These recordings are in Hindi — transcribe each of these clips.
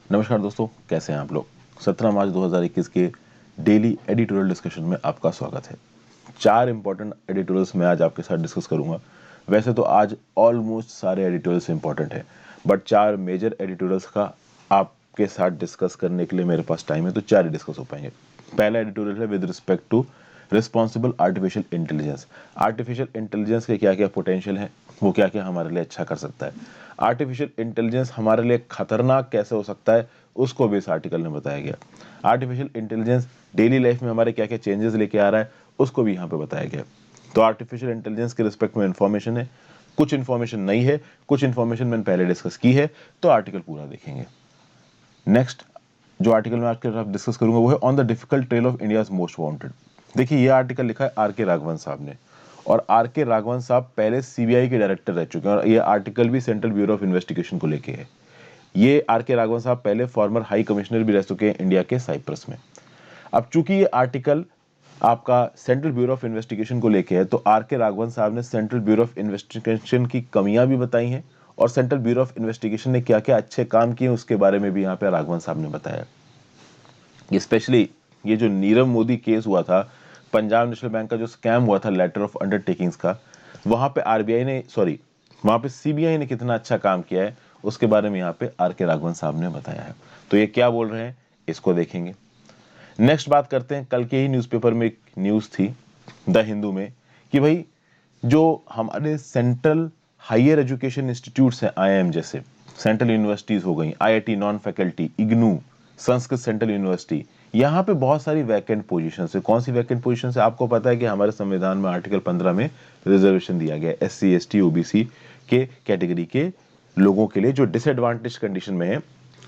नमस्कार दोस्तों, कैसे हैं आप लोग। 17 मार्च 2021 के डेली एडिटोरियल डिस्कशन में आपका स्वागत है। 4 इंपॉर्टेंट एडिटोरियल्स मैं आज आपके साथ डिस्कस करूंगा। वैसे तो आज ऑलमोस्ट सारे एडिटोरियल्स इंपॉर्टेंट हैं, बट 4 मेजर एडिटोरियल्स का आपके साथ डिस्कस करने के लिए मेरे पास टाइम है, तो 4 ही डिस्कस हो पाएंगे। पहला एडिटोरियल है with respect to responsible artificial intelligence. Artificial intelligence के क्या क्या पोटेंशियल है, वो क्या क्या हमारे लिए अच्छा कर सकता है, आर्टिफिशियल इंटेलिजेंस हमारे लिए खतरनाक कैसे हो सकता है, उसको भी इस आर्टिकल में बताया गया। आर्टिफिशियल इंटेलिजेंस डेली लाइफ में हमारे क्या क्या चेंजेस लेके आ रहा है, उसको भी यहाँ पे बताया गया। तो आर्टिफिशियल इंटेलिजेंस के रिस्पेक्ट में इंफॉर्मेशन है, कुछ इंफॉर्मेशन नहीं है, कुछ इंफॉर्मेशन मैंने पहले डिस्कस की है, तो आर्टिकल पूरा देखेंगे। नेक्स्ट जो आर्टिकल में आपके साथ डिस्कस करूंगा वो है on the difficult trail of India's most wanted. देखिए ये आर्टिकल लिखा है आर के राघवन साहब ने, और आर के राघवन साहब पहले सीबीआई के डायरेक्टर रह चुके हैं, और ये आर्टिकल भी सेंट्रल ब्यूरो ऑफ इन्वेस्टिगेशन को लेके है। ये आर के राघवन साहब पहले फॉर्मर हाई कमिश्नर भी रह चुके हैं इंडिया के साइप्रस में। अब चूंकि ये आर्टिकल आपका सेंट्रल ब्यूरो ऑफ इन्वेस्टिगेशन को लेके है, तो आर के राघवन साहब ने सेंट्रल ब्यूरो ऑफ इन्वेस्टिगेशन की कमियां भी बताई हैं, और सेंट्रल ब्यूरो ऑफ इन्वेस्टिगेशन ने क्या क्या अच्छे काम किए उसके बारे में भी यहाँ पे राघवन साहब ने बताया। स्पेशली ये जो नीरव मोदी केस हुआ था, पंजाब नेशनल बैंक का जो स्कैम हुआ था लेटर ऑफ अंडरटेकिंग्स का, वहां पे आरबीआई ने वहां पे सीबीआई ने कितना अच्छा काम किया है, उसके बारे में यहाँ पे आर के राघवन साहब ने बताया है। तो ये क्या बोल रहे हैं, इसको देखेंगे। नेक्स्ट बात करते हैं, कल के ही न्यूज़पेपर में एक न्यूज़ थी द हिंदू में कि भाई जो हमारे सेंट्रल हायर एजुकेशन इंस्टीट्यूट्स हैं, आईआईएम जैसे सेंट्रल यूनिवर्सिटीज हो गई, IIT non faculty, IGNOU, Sanskrit central university, यहाँ पे बहुत सारी वैकेंट पोजीशंस है। कौन सी वैकेंट पोजीशन है, आपको पता है कि हमारे संविधान में आर्टिकल 15 में रिजर्वेशन दिया गया है एससी एसटी ओबीसी के कैटेगरी के लोगों के लिए जो डिसएडवांटेज कंडीशन में है,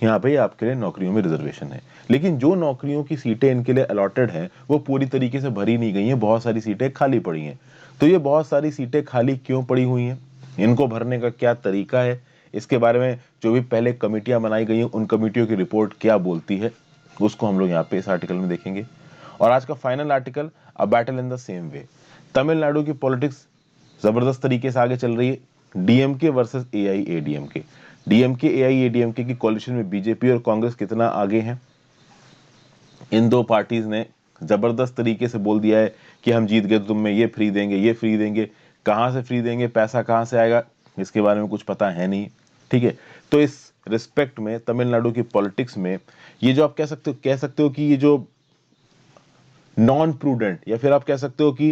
यहाँ पे आपके लिए नौकरियों में रिजर्वेशन है। लेकिन जो नौकरियों की सीटें इनके लिए अलॉटेड हैं वो पूरी तरीके से भरी नहीं गई हैं, बहुत सारी सीटें खाली पड़ी हैं। तो ये बहुत सारी सीटें खाली क्यों पड़ी हुई हैं, इनको भरने का क्या तरीका है, इसके बारे में जो भी पहले कमेटियां बनाई गई हैं उन कमेटियों की रिपोर्ट क्या बोलती है, उसको हम लोग यहाँ पे इस आर्टिकल में देखेंगे। और आज का final article, a battle in the same way. Tamil Nadu की पॉलिटिक्स जबरदस्त तरीके से आगे चल रही है। DMK versus AIADMK, DMK AIADMK की कोalition में बीजेपी और कांग्रेस कितना आगे हैं। इन दो पार्टीज ने जबरदस्त तरीके से बोल दिया है कि हम जीत गए तो तुम्हें ये फ्री देंगे, ये फ्री देंगे। कहां से फ्री देंगे, पैसा कहां से आएगा, इसके बारे में कुछ पता है नहीं। ठीक है, तो इस रिस्पेक्ट में तमिलनाडु की पॉलिटिक्स में ये जो आप कह सकते हो कि ये जो नॉन प्रूडेंट, या फिर आप कह सकते हो कि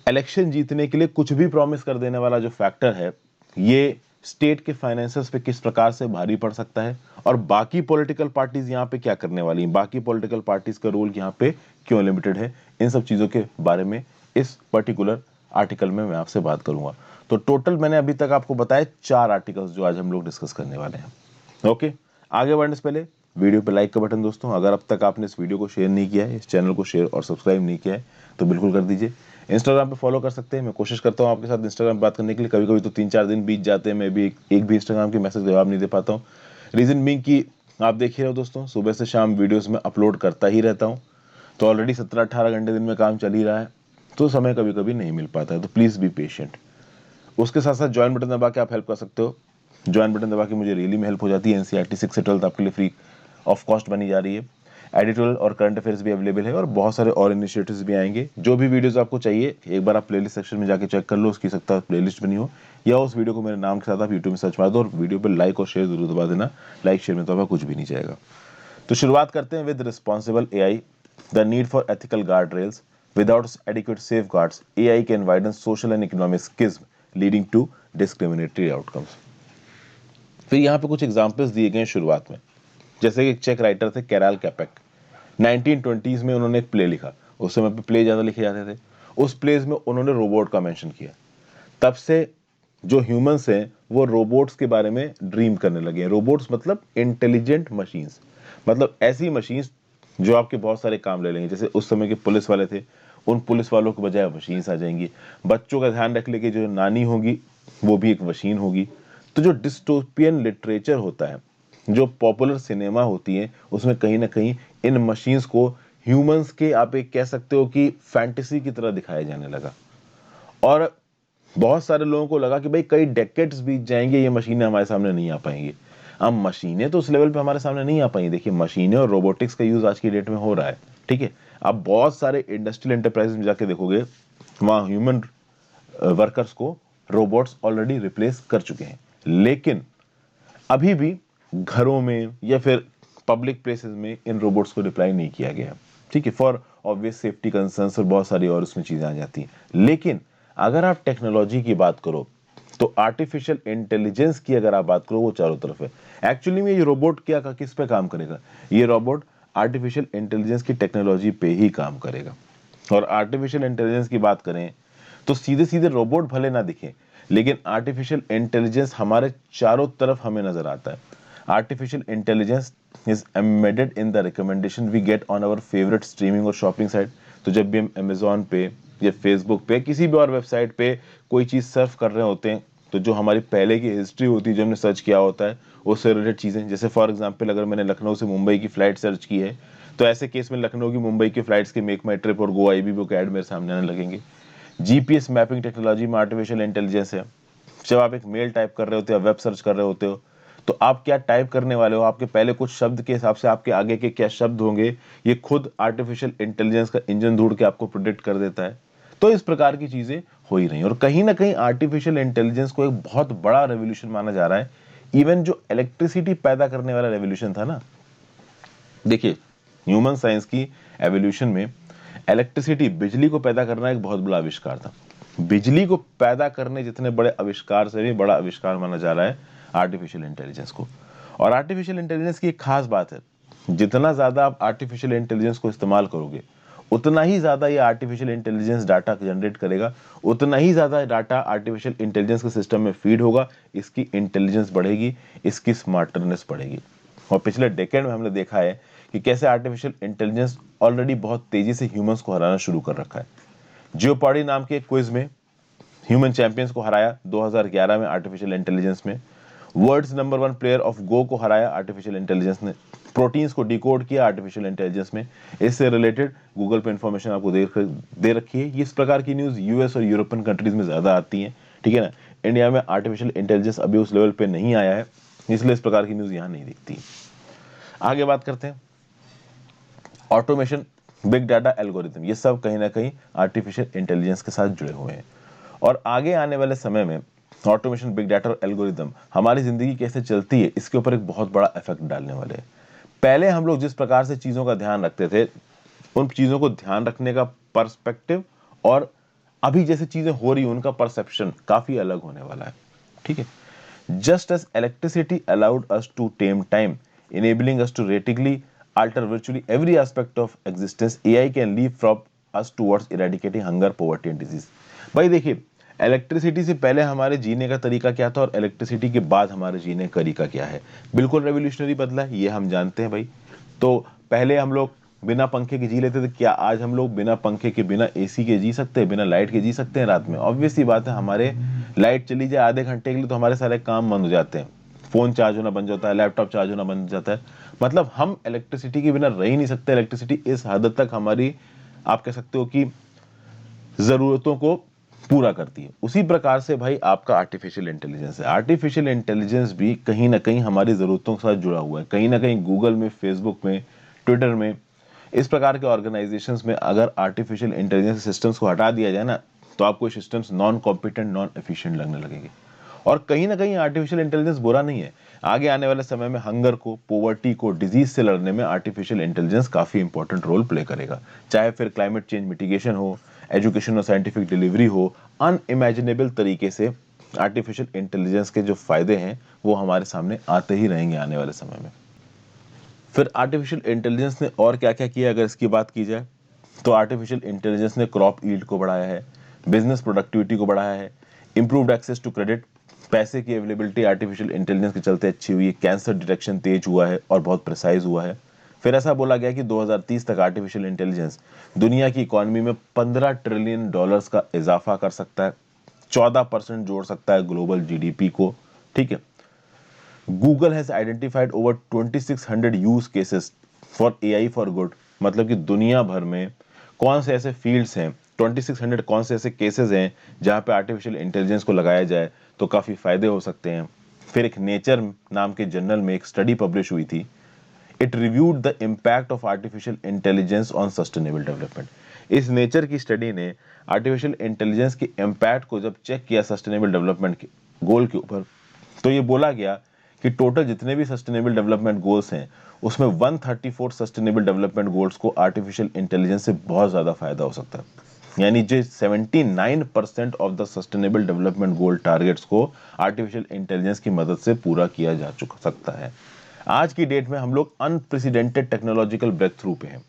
इलेक्शन जीतने के लिए कुछ भी प्रॉमिस कर देने वाला जो फैक्टर है, ये स्टेट के फाइनेंसेस पे किस प्रकार से भारी पड़ सकता है, और बाकी पॉलिटिकल पार्टीज यहाँ पे क्या करने वाली हैं, बाकी पॉलिटिकल पार्टीज का रोल यहाँ पे क्यों लिमिटेड है, इन सब चीजों के बारे में इस पर्टिकुलर आर्टिकल में मैं आपसे बात करूंगा। तो टोटल मैंने अभी तक आपको बताया 4 आर्टिकल्स जो आज हम लोग डिस्कस करने वाले हैं। ओके, आगे बढ़ने से पहले वीडियो पे लाइक का बटन दोस्तों, अगर अब तक आपने इस वीडियो को शेयर नहीं किया है, इस चैनल को शेयर और सब्सक्राइब नहीं किया है, तो बिल्कुल कर दीजिए। इंस्टाग्राम पे फॉलो कर सकते हैं, मैं कोशिश करता हूँ आपके साथ इंस्टाग्राम पे बात करने के लिए। कभी कभी तो 3-4 दिन बीत जाते हैं, मैं भी एक भी इंस्टाग्राम के मैसेज जवाब नहीं दे पाता हूँ। रीजन बीइंग कि आप देख ही रहे हो दोस्तों, सुबह से शाम वीडियोस में अपलोड करता ही रहता हूँ, तो ऑलरेडी 17-18 घंटे दिन में काम चल ही रहा है, तो समय कभी कभी नहीं मिल पाता है, तो प्लीज़ बी पेशेंट। उसके साथ साथ ज्वाइन बटन दबा के आप हेल्प कर सकते हो। ज्वाइन बटन दबा के मुझे रियली में हेल्प हो जाती है। एनसीईआरटी 6 से 12 आपके लिए फ्री ऑफ कॉस्ट बनी जा रही है। एडिटोरियल और करंट अफेयर्स भी अवेलेबल है, और बहुत सारे और इनिशिएटिव्स भी आएंगे। जो भी वीडियोस आपको चाहिए एक बार आप प्लेलिस्ट सेक्शन में जाके चेक कर लो, उसकी सकता है प्लेलिस्ट बनी हो, या उस वीडियो को मेरे नाम के साथ आप यूट्यूब में सर्च मार दो, और वीडियो पर लाइक और शेयर जरूर दबा देना। लाइक शेयर में तो आपका कुछ भी नहीं जाएगा। तो शुरुआत करते हैं with responsible AI, the need for ethical guardrails. Without adequate safeguards AI can widen social and economic schism leading to discriminatory outcomes. फिर यहाँ पे कुछ एग्जाम्पल्स दिए गए हैं शुरुआत में, जैसे कि एक चेक राइटर थे कैराल कैपेक, 1920s में उन्होंने एक प्ले लिखा। उस समय पे प्ले ज़्यादा लिखे जाते थे। उस प्लेज में उन्होंने रोबोट का मेंशन किया। तब से जो ह्यूमंस हैं वो रोबोट्स के बारे में ड्रीम करने लगे हैं। रोबोट्स मतलब इंटेलिजेंट मशीन्स, मतलब ऐसी मशीन्स जो आपके बहुत सारे काम ले लेंगे। जैसे उस समय के पुलिस वाले थे, उन पुलिस वालों के बजाय मशीन्स आ जाएंगी। बच्चों का ध्यान रख लेके जो नानी होगी वो भी एक मशीन होगी। तो जो डिस्टोपियन लिटरेचर होता है, जो पॉपुलर सिनेमा होती है, उसमें कहीं ना कहीं इन मशीन्स को ह्यूमंस के आप एक कह सकते हो कि फैंटेसी की तरह दिखाया जाने लगा। और बहुत सारे लोगों को लगा कि भाई कई डेकेड्स बीत जाएंगे, ये मशीनें हमारे सामने नहीं आ पाएंगी। अब मशीनें तो उस लेवल पे हमारे सामने नहीं आ पाई। देखिए मशीनें और रोबोटिक्स का यूज आज की डेट में हो रहा है, ठीक है। आप बहुत सारे इंडस्ट्रियल एंटरप्राइज में जाके देखोगे, वहां ह्यूमन वर्कर्स को रोबोट्स ऑलरेडी रिप्लेस कर चुके हैं, लेकिन अभी भी घरों में या फिर पब्लिक प्लेसेस में इन रोबोट्स को डिप्लॉय नहीं किया गया है, ठीक है, फॉर ऑब्वियस सेफ्टी कंसर्न्स और बहुत सारी और उसमें चीजें आ जाती हैं। लेकिन अगर आप टेक्नोलॉजी की बात करो तो आर्टिफिशियल इंटेलिजेंस की अगर आप बात करो, वो चारों तरफ है। एक्चुअली में ये रोबोट क्या किस पे काम करेगा? ये रोबोट आर्टिफिशियल इंटेलिजेंस की टेक्नोलॉजी पे ही काम करेगा। और आर्टिफिशियल इंटेलिजेंस की बात करें तो सीधे सीधे रोबोट भले ना दिखे, लेकिन आर्टिफिशियल इंटेलिजेंस हमारे चारों तरफ हमें नजर आता है। Artificial intelligence is embedded in the recommendation we get on our favourite streaming और शॉपिंग साइट। तो जब भी हम अमेजोन पे या फेसबुक पे किसी भी और वेबसाइट पे कोई चीज सर्फ कर रहे होते हैं, तो जो हमारी पहले की हिस्ट्री होती है, जो हमने सर्च किया होता है, उससे रिलेटेड चीजें, जैसे फॉर एग्जांपल अगर मैंने लखनऊ से मुंबई की फ्लाइट सर्च की है, तो ऐसे केस में लखनऊ की मुंबई की फ्लाइट्स के मेक माई ट्रिप और गो आई बी बुक ऐड मेरे सामने आने लगेंगे। जीपीएस मैपिंग टेक्नोलॉजी में आर्टिफिशियल इंटेलिजेंस है। जब आप एक मेल टाइप कर रहे होते हो, वेब सर्च कर रहे होते हो, तो आप क्या टाइप करने वाले हो, आपके पहले कुछ शब्द के हिसाब से आपके आगे के क्या शब्द होंगे, ये खुद आर्टिफिशियल इंटेलिजेंस का इंजन ढूंढ के आपको प्रिडिक्ट कर देता है। तो इस प्रकार की चीजें हो ही रही और कहीं ना कहीं आर्टिफिशियल इंटेलिजेंस को एक बहुत बड़ा रेवोल्यूशन माना जा रहा है। इवन जो इलेक्ट्रिसिटी पैदा करने वाला रेवोल्यूशन था ना, देखिए ह्यूमन साइंस की एवोल्यूशन में इलेक्ट्रिसिटी, बिजली को पैदा करना एक बहुत बड़ा आविष्कार था। बिजली को पैदा करने जितने बड़े आविष्कार से भी बड़ा आविष्कार माना जा रहा है आर्टिफिशियल इंटेलिजेंस को। और आर्टिफिशियल इंटेलिजेंस की एक खास बात है, जितना ज्यादा आप आर्टिफिशियल इंटेलिजेंस को इस्तेमाल करोगे, उतना ही ज्यादा ये आर्टिफिशियल इंटेलिजेंस डाटा जनरेट करेगा, उतना ही ज्यादा डाटा आर्टिफिशियल इंटेलिजेंस के सिस्टम में फीड होगा, इसकी इंटेलिजेंस बढ़ेगी, इसकी स्मार्टनेस बढ़ेगी। और पिछले डेकेड में हमने देखा है कि कैसे आर्टिफिशियल इंटेलिजेंस ऑलरेडी बहुत तेजी से ह्यूमंस को हराना शुरू कर रखा है। जियोपार्डी नाम के एक क्विज में ह्यूमन चैंपियंस को हराया 2011 में आर्टिफिशियल इंटेलिजेंस में। World's number 1 player of go को हराया आर्टिफिशियल इंटेलिजेंस ने। प्रोटीन्स को डिकोड किया आर्टिफिशियल इंटेलिजेंस में। इससे रिलेटेड गूगल पे इंफॉर्मेशन आपको दे रखी है। इस प्रकार की न्यूज यूएस और यूरोपियन कंट्रीज में ज्यादा आती है, ठीक है ना। इंडिया में आर्टिफिशियल इंटेलिजेंस अभी उस लेवल पे नहीं आया है, इसलिए इस प्रकार की न्यूज यहाँ नहीं दिखती। आगे बात करते हैं ऑटोमेशन, बिग डाटा, एल्गोरिथम, ये सब कहीं ना कहीं आर्टिफिशियल इंटेलिजेंस के साथ जुड़े हुए हैं। और आगे आने वाले समय में ऑटोमेशन, बिग डाटा और एल्गोरिथम हमारी जिंदगी कैसे चलती है, इसके ऊपर एक बहुत बड़ा इफेक्ट डालने वाले हैं। पहले हम लोग जिस प्रकार से चीजों का ध्यान रखते थे, उन चीजों को ध्यान रखने का पर्सपेक्टिव और अभी जैसे चीजें हो रही हैं उनका परसेप्शन काफी अलग होने वाला है, ठीक है। Just as electricity allowed us to tame time, enabling us to radically alter virtually every aspect of existence, AI can leapfrog us towards eradicating hunger, poverty and disease। भाई देखिए, इलेक्ट्रिसिटी से पहले हमारे जीने का तरीका क्या था और इलेक्ट्रिसिटी के बाद हमारे जीने का तरीका क्या है, बिल्कुल रेवोल्यूशनरी बदला है, ये हम जानते हैं भाई। तो पहले हम लोग बिना पंखे के जी लेते थे, क्या आज हम लोग बिना पंखे के, बिना एसी के जी सकते हैं, बिना लाइट के जी सकते हैं रात में? ऑब्वियस सी बात है, हमारे लाइट चली जाए आधे घंटे के लिए तो हमारे सारे काम बंद हो जाते हैं, फोन चार्ज होना बंद जाता है, लैपटॉप चार्ज होना बंद जाता है। मतलब हम इलेक्ट्रिसिटी के बिना रह ही नहीं सकते। इलेक्ट्रिसिटी इस हद तक हमारी, आप कह सकते हो कि जरूरतों को पूरा करती है। उसी प्रकार से भाई आपका आर्टिफिशियल इंटेलिजेंस है। आर्टिफिशियल इंटेलिजेंस भी कहीं ना कहीं हमारी जरूरतों के साथ जुड़ा हुआ है। कहीं ना कहीं गूगल में, फेसबुक में, ट्विटर में, इस प्रकार के ऑर्गेनाइजेशंस में अगर आर्टिफिशियल इंटेलिजेंस सिस्टम्स को हटा दिया जाए ना, तो आपको systems non competent, non efficient लगने लगेंगे। और कहीं ना कहीं आर्टिफिशियल इंटेलिजेंस बुरा नहीं है। आगे आने वाले समय में हंगर को, पोवर्टी को, डिजीज से लड़ने में आर्टिफिशियल इंटेलिजेंस काफी इंपॉर्टेंट रोल प्ले करेगा। चाहे फिर क्लाइमेट चेंज मिटिगेशन हो, एजुकेशन और साइंटिफिक डिलीवरी हो, अनइमेजिनेबल तरीके से आर्टिफिशियल इंटेलिजेंस के जो फायदे हैं वो हमारे सामने आते ही रहेंगे आने वाले समय में। फिर आर्टिफिशियल इंटेलिजेंस ने और क्या क्या किया अगर इसकी बात की जाए, तो आर्टिफिशियल इंटेलिजेंस ने क्रॉप ईल्ड को बढ़ाया है, बिजनेस प्रोडक्टिविटी को बढ़ाया है, इंप्रूव्ड एक्सेस टू क्रेडिट, पैसे की अवेलेबिलिटी आर्टिफिशियल इंटेलिजेंस के चलते अच्छी हुई है, कैंसर डिटेक्शन तेज हुआ है और बहुत प्रिसाइज हुआ है। फिर ऐसा बोला गया कि 2030 तक आर्टिफिशियल इंटेलिजेंस दुनिया की इकोनॉमी में $15 ट्रिलियन का इजाफा कर सकता है, 14% जोड़ सकता है ग्लोबल जीडीपी को, ठीक है। Google has identified over 2600 use cases for AI for good, मतलब कि दुनिया भर में कौन से ऐसे फील्ड्स हैं, 2600 कौन से ऐसे केसेस हैं जहां पे आर्टिफिशियल इंटेलिजेंस को लगाया जाए तो काफी फायदे हो सकते हैं। फिर एक नेचर नाम के जर्नल में एक स्टडी पब्लिश हुई थी। It reviewed the impact of artificial intelligence on sustainable development. इस नेचर की स्टडी ने आर्टिफिशियल इंटेलिजेंस के इम्पैक्ट को जब चेक किया सस्टेनेबल डेवलपमेंट के गोल के ऊपर, तो ये बोला गया कि टोटल जितने भी सस्टेनेबल डेवलपमेंट गोल्स हैं उसमें 134 सस्टेनेबल डेवलपमेंट गोल्स को आर्टिफिशियल इंटेलिजेंस से बहुत ज़्यादा फायदा हो सकता है। यानी जो 79% of the sustainable development goal targets को आर्टिफिशियल इंटेलिजेंस की मदद से पूरा किया जा चुका सकता है। आज की डेट में हम लोग अनप्रेसिडेंटेड टेक्नोलॉजिकल ब्रेक थ्रू पे हैं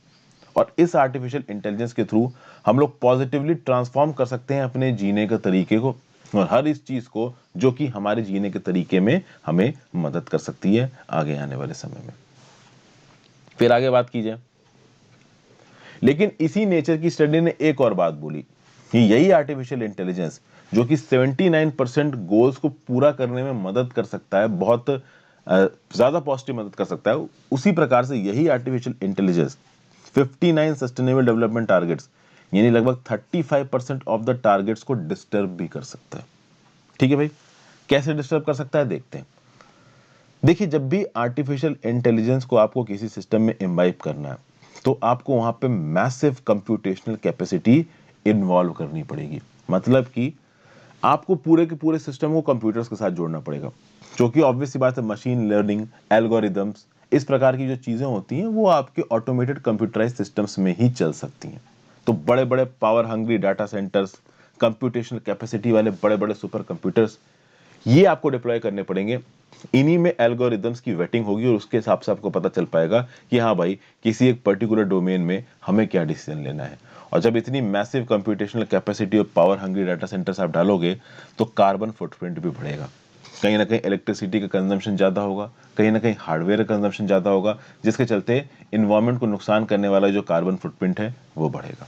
और इस आर्टिफिशियल इंटेलिजेंस के थ्रू हम लोग पॉजिटिवली ट्रांसफॉर्म कर सकते हैं अपने जीने के तरीके को और हर इस चीज को जो कि हमारे जीने के तरीके में हमें मदद कर सकती है आगे आने वाले समय में। फिर आगे बात की जाए, लेकिन इसी नेचर की स्टडी ने एक और बात बोली कि यही आर्टिफिशियल इंटेलिजेंस जो कि 79% गोल्स को पूरा करने में मदद कर सकता है, बहुत ज्यादा पॉजिटिव मदद कर सकता है, उसी प्रकार से यही artificial intelligence 59 sustainable development targets यानी लगभग 35% ऑफ द टारगेट्स को डिस्टर्ब भी कर सकता है। ठीक है भाई, कैसे डिस्टर्ब कर सकता है देखते हैं। देखिए, जब भी आर्टिफिशियल इंटेलिजेंस को आपको किसी सिस्टम में इम्बाइब करना है तो आपको वहां पे मैसिव कंप्यूटेशनल कैपेसिटी इन्वॉल्व करनी पड़ेगी। मतलब कि आपको पूरे के पूरे सिस्टम को कंप्यूटर्स के साथ जोड़ना पड़ेगा, जो कि ऑब्वियस सी बात है, मशीन लर्निंग, एल्गोरिदम्स, इस प्रकार की जो चीजें होती हैं वो आपके ऑटोमेटेड कंप्यूटराइज सिस्टम्स में ही चल सकती हैं। तो बड़े बड़े power hungry data centres, computational capacity वाले बड़े बड़े सुपर कंप्यूटर्स, ये आपको डिप्लॉय करने पड़ेंगे। इन्हीं में एल्गोरिदम्स की वेटिंग होगी और उसके हिसाब से आपको पता चल पाएगा कि हाँ भाई, किसी एक पर्टिकुलर डोमेन में हमें क्या डिसीजन लेना है। और जब इतनी मैसिव कंप्यूटेशनल कैपेसिटी और पावर हंग्री डाटा सेंटर्स आप डालोगे तो कार्बन फुटप्रिंट भी बढ़ेगा। कहीं ना कहीं इलेक्ट्रिसिटी का कंजम्पशन ज़्यादा होगा, कहीं ना कहीं हार्डवेयर का कंजम्पशन ज़्यादा होगा, जिसके चलते इन्वायरमेंट को नुकसान करने वाला जो कार्बन फुटप्रिंट है वो बढ़ेगा।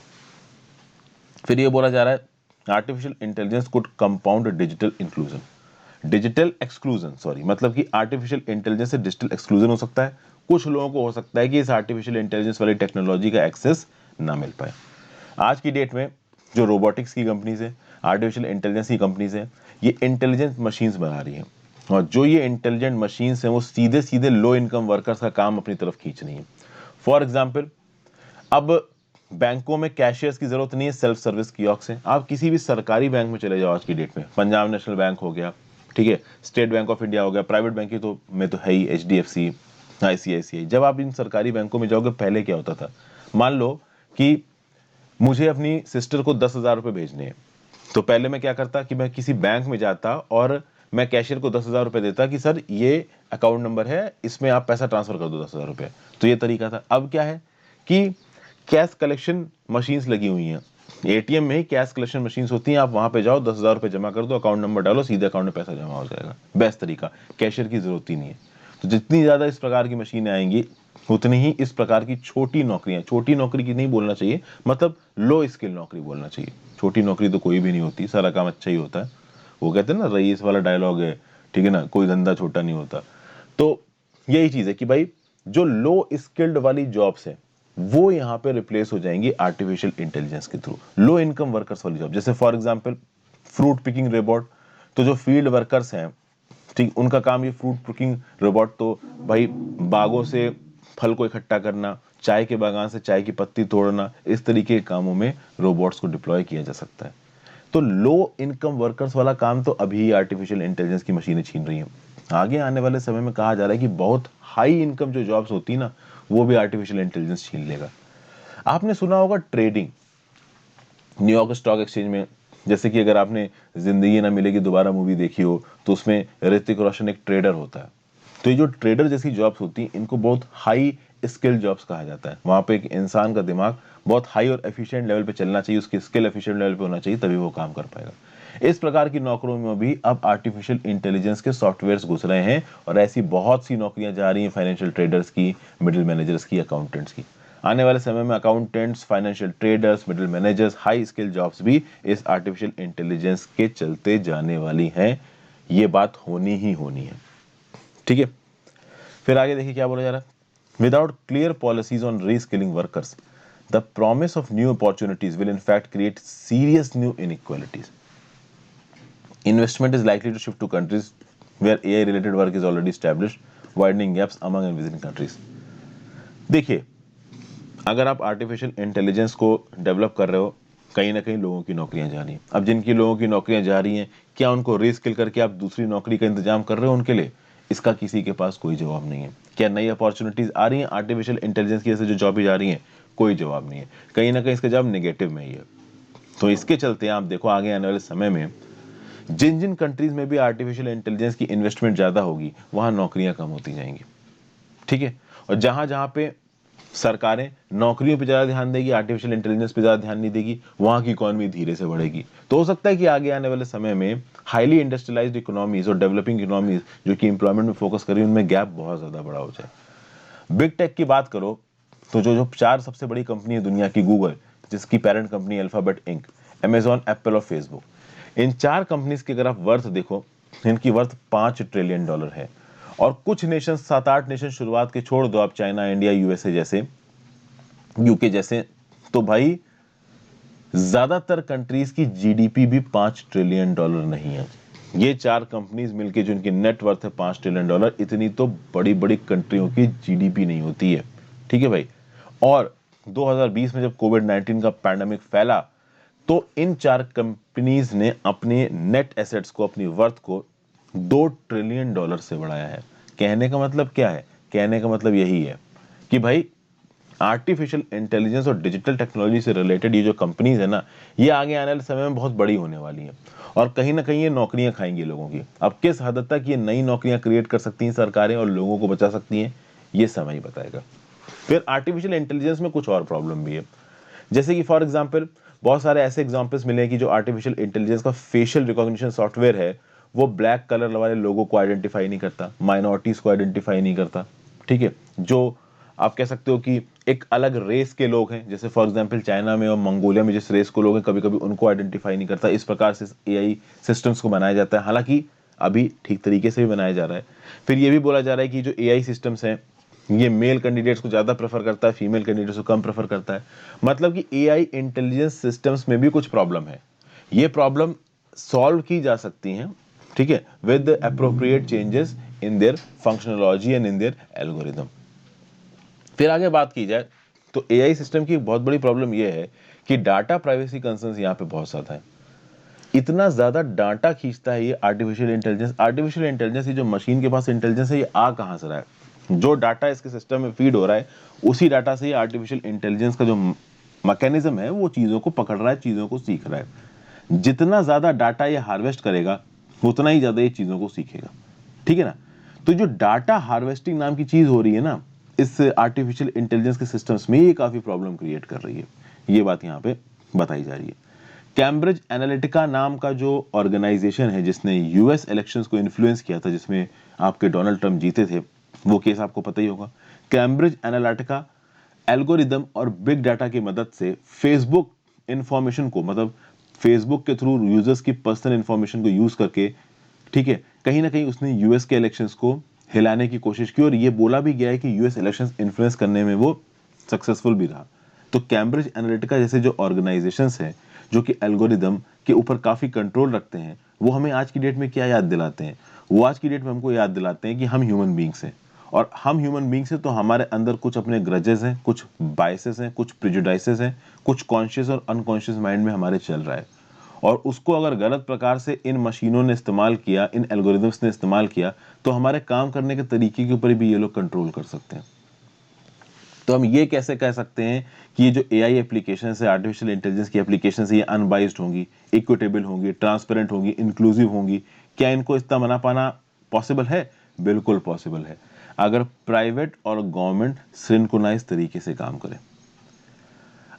फिर ये बोला जा रहा है artificial intelligence could compound digital exclusion, sorry, मतलब कि आर्टिफिशियल इंटेलिजेंस से डिजिटल एक्सक्लूजन हो सकता है। कुछ लोगों को हो सकता है कि इस आर्टिफिशियल इंटेलिजेंस वाली टेक्नोलॉजी का एक्सेस ना मिल पाए। आज की डेट में जो रोबोटिक्स की कंपनीज है, आर्टिफिशियल इंटेलिजेंस की कंपनीज है, ये इंटेलिजेंट मशीन्स बना रही हैं और जो ये इंटेलिजेंट मशीन्स हैं वो सीधे सीधे लो इनकम वर्कर्स का काम अपनी तरफ खींच रही हैं। फॉर एग्जाम्पल, अब बैंकों में कैशियर्स की जरूरत नहीं है, सेल्फ सर्विस कियोस्क है। आप किसी भी सरकारी बैंक में चले जाओ आज की डेट में, पंजाब नेशनल बैंक हो गया, ठीक है, स्टेट बैंक ऑफ इंडिया हो गया, प्राइवेट बैंक की तो में तो है ही, HDFC, ICICI। जब आप इन सरकारी बैंकों में जाओगे, पहले क्या होता था, मान लो कि मुझे अपनी सिस्टर को 10,000 रुपये भेजने हैं, तो पहले मैं क्या करता कि मैं किसी बैंक में जाता और मैं कैशियर को 10,000 रुपये देता कि सर ये अकाउंट नंबर है, इसमें आप पैसा ट्रांसफर कर दो 10,000 रुपये। तो ये तरीका था। अब क्या है कि कैश कलेक्शन मशीन्स लगी हुई हैं, ATM में ही कैश कलेक्शन मशीन्स होती हैं, आप वहां पे जाओ, 10,000 रुपये जमा कर दो, अकाउंट नंबर डालो, सीधे अकाउंट में पैसा जमा हो जाएगा। बेस्ट तरीका, कैशियर की जरूरत ही नहीं है। तो जितनी ज्यादा इस प्रकार की मशीनें आएंगी उतनी ही इस प्रकार की छोटी नौकरियां, छोटी नौकरी की नहीं बोलना चाहिए, मतलब लो स्किल नौकरी बोलना चाहिए। छोटी नौकरी तो कोई भी नहीं होती, सारा काम अच्छा ही होता है। वो कहते हैं ना, रईस वाला डायलॉग है, ठीक है ना, कोई धंधा छोटा नहीं होता। तो यही चीज है कि भाई जो लो स्किल्ड वाली जॉब्स है वो यहाँ पे रिप्लेस हो जाएंगी आर्टिफिशियल इंटेलिजेंस के थ्रू। लो इनकम वर्कर्स वाली जॉब, जैसे for example fruit picking robot, तो जो फील्ड वर्कर्स हैं, ठीक, उनका काम ये फ्रूट पिकिंग रोबोट, तो भाई बागों से फल को इकट्ठा करना, चाय के बागान से चाय की पत्ती तोड़ना, इस तरीके के कामों में रोबोट्स को डिप्लॉय किया जा सकता है। तो लो इनकम वर्कर्स वाला काम तो अभी आर्टिफिशियल इंटेलिजेंस की मशीनें छीन रही हैं। आगे आने वाले समय में कहा जा रहा है कि बहुत हाई इनकम जो जॉब्स होती है ना, वो भी आर्टिफिशियल इंटेलिजेंस छीन लेगा। आपने सुना होगा ट्रेडिंग, न्यूयॉर्क स्टॉक एक्सचेंज में, जैसे कि अगर आपने जिंदगी ना मिलेगी दोबारा मूवी देखी हो तो उसमें ऋतिक रोशन एक ट्रेडर होता है। तो ये जो ट्रेडर जैसी जॉब्स होती हैं इनको बहुत हाई स्किल जॉब्स कहा जाता है। वहां पे एक इंसान का दिमाग बहुत हाई और एफिशिएंट लेवल पे चलना चाहिए, उसकी स्किल एफिशिएंट लेवल पे होना चाहिए, तभी वो काम कर पाएगा। इस प्रकार की नौकरियों में भी अब आर्टिफिशियल इंटेलिजेंस के सॉफ्टवेयर्स घुस रहे हैं और ऐसी बहुत सी नौकरियां जा रही हैं, फाइनेंशियल ट्रेडर्स की, मिडिल मैनेजर्स की, अकाउंटेंट्स की। आने वाले समय में accountants, financial traders, middle managers, high skill jobs भी इस आर्टिफिशियल इंटेलिजेंस के चलते जाने वाली हैं। ये बात होनी ही होनी है, ठीक है। फिर आगे देखिए क्या बोला जा रहा है, without clear policies on reskilling workers the promise of new opportunities will in fact create serious new inequalities. Investment is likely to shift to countries where AI related work is already established, widening gaps among and within countries. देखिए, अगर आप आर्टिफिशियल इंटेलिजेंस को डेवलप कर रहे हो, कहीं ना कहीं लोगों की नौकरियां जा रही हैं। अब जिनकी लोगों की नौकरियां जा रही हैं, क्या उनको रीस्किल करके आप दूसरी नौकरी का इंतजाम कर रहे हो उनके लिए? इसका किसी के पास कोई जवाब नहीं है। क्या नई अपॉर्चुनिटीज आ रही हैं आर्टिफिशियल इंटेलिजेंस की वजह से जो जॉब जा रही हैं? कोई जवाब नहीं है। कहीं ना कहीं इसका जवाब नेगेटिव में ही है। तो इसके चलते आप देखो आगे आने वाले समय में जिन जिन कंट्रीज में भी आर्टिफिशियल इंटेलिजेंस की इन्वेस्टमेंट ज्यादा होगी, वहां नौकरियां कम होती जाएंगी। ठीक है। और जहां जहां पे सरकारें नौकरियों पे ज्यादा ध्यान देगी, आर्टिफिशियल इंटेलिजेंस पे ज्यादा ध्यान नहीं देगी, वहां की इकोनॉमी धीरे से बढ़ेगी। तो हो सकता है कि आगे आने वाले समय में हाईली इंडस्ट्रियलाइज्ड इकोनॉमीज और डेवलपिंग इकोनॉमीज जो कि एम्प्लॉयमेंट में फोकस कर रही है, उनमें गैप बहुत ज्यादा बड़ा हो जाए। बिग टेक की बात करो तो जो जो चार सबसे बड़ी कंपनी है दुनिया की, गूगल जिसकी parent company Alphabet Inc, Amazon, Apple और फेसबुक, इन चार कंपनीज की अगर आप वर्थ देखो, इनकी वर्थ $5 ट्रिलियन है। और कुछ नेशन, 7-8 नेशन शुरुआत के छोड़ दो आप, चाइना, इंडिया, यूएसए जैसे, यूके जैसे, तो भाई ज्यादातर कंट्रीज की जीडीपी भी $5 ट्रिलियन नहीं है। ये चार कंपनीज मिलके जो इनकी नेट वर्थ है $5 ट्रिलियन, इतनी तो बड़ी बड़ी कंट्रियों की जीडीपी नहीं होती है। ठीक है भाई। और 2020 में जब कोविड-19 का पैंडेमिक फैला, तो इन चार कंपनीज ने अपने नेट एसेट्स को, अपनी वर्थ को $2 ट्रिलियन से बढ़ाया है। कहने का मतलब क्या है? कहने का मतलब यही है कि भाई आर्टिफिशियल इंटेलिजेंस और डिजिटल टेक्नोलॉजी से रिलेटेड ये जो कंपनीज है ना, ये आगे आने वाले समय में बहुत बड़ी होने वाली हैं और कहीं ना कहीं ये नौकरियां खाएंगी लोगों की। अब किस हद तक ये नई नौकरियां क्रिएट कर सकती हैं सरकारें और लोगों को बचा सकती हैं, ये समय ही बताएगा। फिर आर्टिफिशियल इंटेलिजेंस में कुछ और प्रॉब्लम भी है, जैसे कि फॉर एग्जांपल बहुत सारे ऐसे एग्जांपल्स मिले हैं कि जो आर्टिफिशियल इंटेलिजेंस का फेशियल रिकॉग्निशन सॉफ्टवेयर है, वो ब्लैक कलर वाले लोगों को आइडेंटिफाई नहीं करता, माइनॉरिटीज को आइडेंटिफाई नहीं करता। ठीक है। जो आप कह सकते हो कि एक अलग रेस के लोग हैं, जैसे फॉर एग्जांपल चाइना में और मंगोलिया में जिस रेस को लोग हैं, कभी कभी उनको आइडेंटिफाई नहीं करता। इस प्रकार से एआई सिस्टम्स को बनाया जाता है, हालांकि अभी ठीक तरीके से भी बनाया जा रहा है। फिर ये भी बोला जा रहा है कि जो एआई सिस्टम्स हैं, ये मेल कैंडिडेट्स को ज्यादा प्रेफर करता है, फीमेल कैंडिडेट्स को कम प्रेफर करता है। मतलब कि एआई इंटेलिजेंस सिस्टम्स में भी कुछ प्रॉब्लम है। ये प्रॉब्लम सॉल्व की जा सकती हैं, ठीक है, with appropriate changes in their functionology and in their algorithm. फिर आगे बात की जाए तो एआई सिस्टम की बहुत बड़ी प्रॉब्लम यह है कि डाटा प्राइवेसी कंसर्न्स यहाँ पे बहुत ज्यादा है। इतना ज्यादा डाटा खींचता है ये आर्टिफिशियल इंटेलिजेंस। आर्टिफिशियल इंटेलिजेंस, ये जो मशीन के पास इंटेलिजेंस है, ये आ कहां से रहा है? जो डाटा इसके सिस्टम में फीड हो रहा है, उसी डाटा से ये आर्टिफिशियल इंटेलिजेंस का जो मैकेनिज्म है, वो चीजों को पकड़ रहा है, चीजों को सीख रहा है। जितना ज्यादा डाटा ये हार्वेस्ट करेगा, उतना ही ज्यादा ये चीजों को सीखेगा। ठीक है ना? तो जो डाटा हार्वेस्टिंग नाम की चीज हो रही है ना, इस आर्टिफिशियल इंटेलिजेंस के सिस्टम्स में, ये काफी प्रॉब्लम क्रिएट कर रही है। ये बात यहाँ पे बताई जा रही है। कैम्ब्रिज एनालिटिका नाम का जो ऑर्गेनाइजेशन है जिसने यूएस इलेक्शंस को इन्फ्लुएंस किया था, जिसमें आपके डोनाल्ड ट्रंप जीते थे, वो केस आपको पता ही होगा। कैम्ब्रिज एनालिटिका एल्गोरिदम और बिग डाटा की मदद से फेसबुक इंफॉर्मेशन को, मतलब फेसबुक के थ्रू यूजर्स की पर्सनल इंफॉर्मेशन को यूज करके, ठीक है, कहीं ना कहीं उसने यूएस के इलेक्शंस को हिलाने की कोशिश की। और ये बोला भी गया है कि यूएस इलेक्शंस इन्फ्लुएंस करने में वो सक्सेसफुल भी रहा। तो कैम्ब्रिज एनालिटिका जैसे जो ऑर्गेनाइजेशंस हैं, जो कि एल्गोरिदम के ऊपर काफी कंट्रोल रखते हैं, वो हमें आज की डेट में क्या याद दिलाते हैं? वो आज की डेट में हमको याद दिलाते हैं कि हम ह्यूमन बींग्स हैं, और हम ह्यूमन बींग्स हैं तो हमारे अंदर कुछ अपने ग्रजेस हैं, कुछ बायसेस हैं, कुछ प्रेजुडाइसेस हैं, कुछ कॉन्शियस और अनकॉन्शियस माइंड में हमारे चल रहा है। और उसको अगर गलत प्रकार से इन मशीनों ने इस्तेमाल किया, इन एल्गोरिदम्स ने इस्तेमाल किया, तो हमारे काम करने के तरीके के ऊपर भी ये लोग कंट्रोल कर सकते हैं। तो हम ये कैसे कह सकते हैं कि ये जो एआई एप्लीकेशन है, आर्टिफिशियल इंटेलिजेंस की एप्लीकेशन है, ये अनबाइज्ड होंगी, इक्विटेबल होंगी, ट्रांसपेरेंट होंगी, इंक्लूसिव होंगी? क्या इनको इतना बना पाना पॉसिबल है? बिल्कुल पॉसिबल है, अगर प्राइवेट और गवर्नमेंट सिंक्रोनाइज तरीके से काम करें।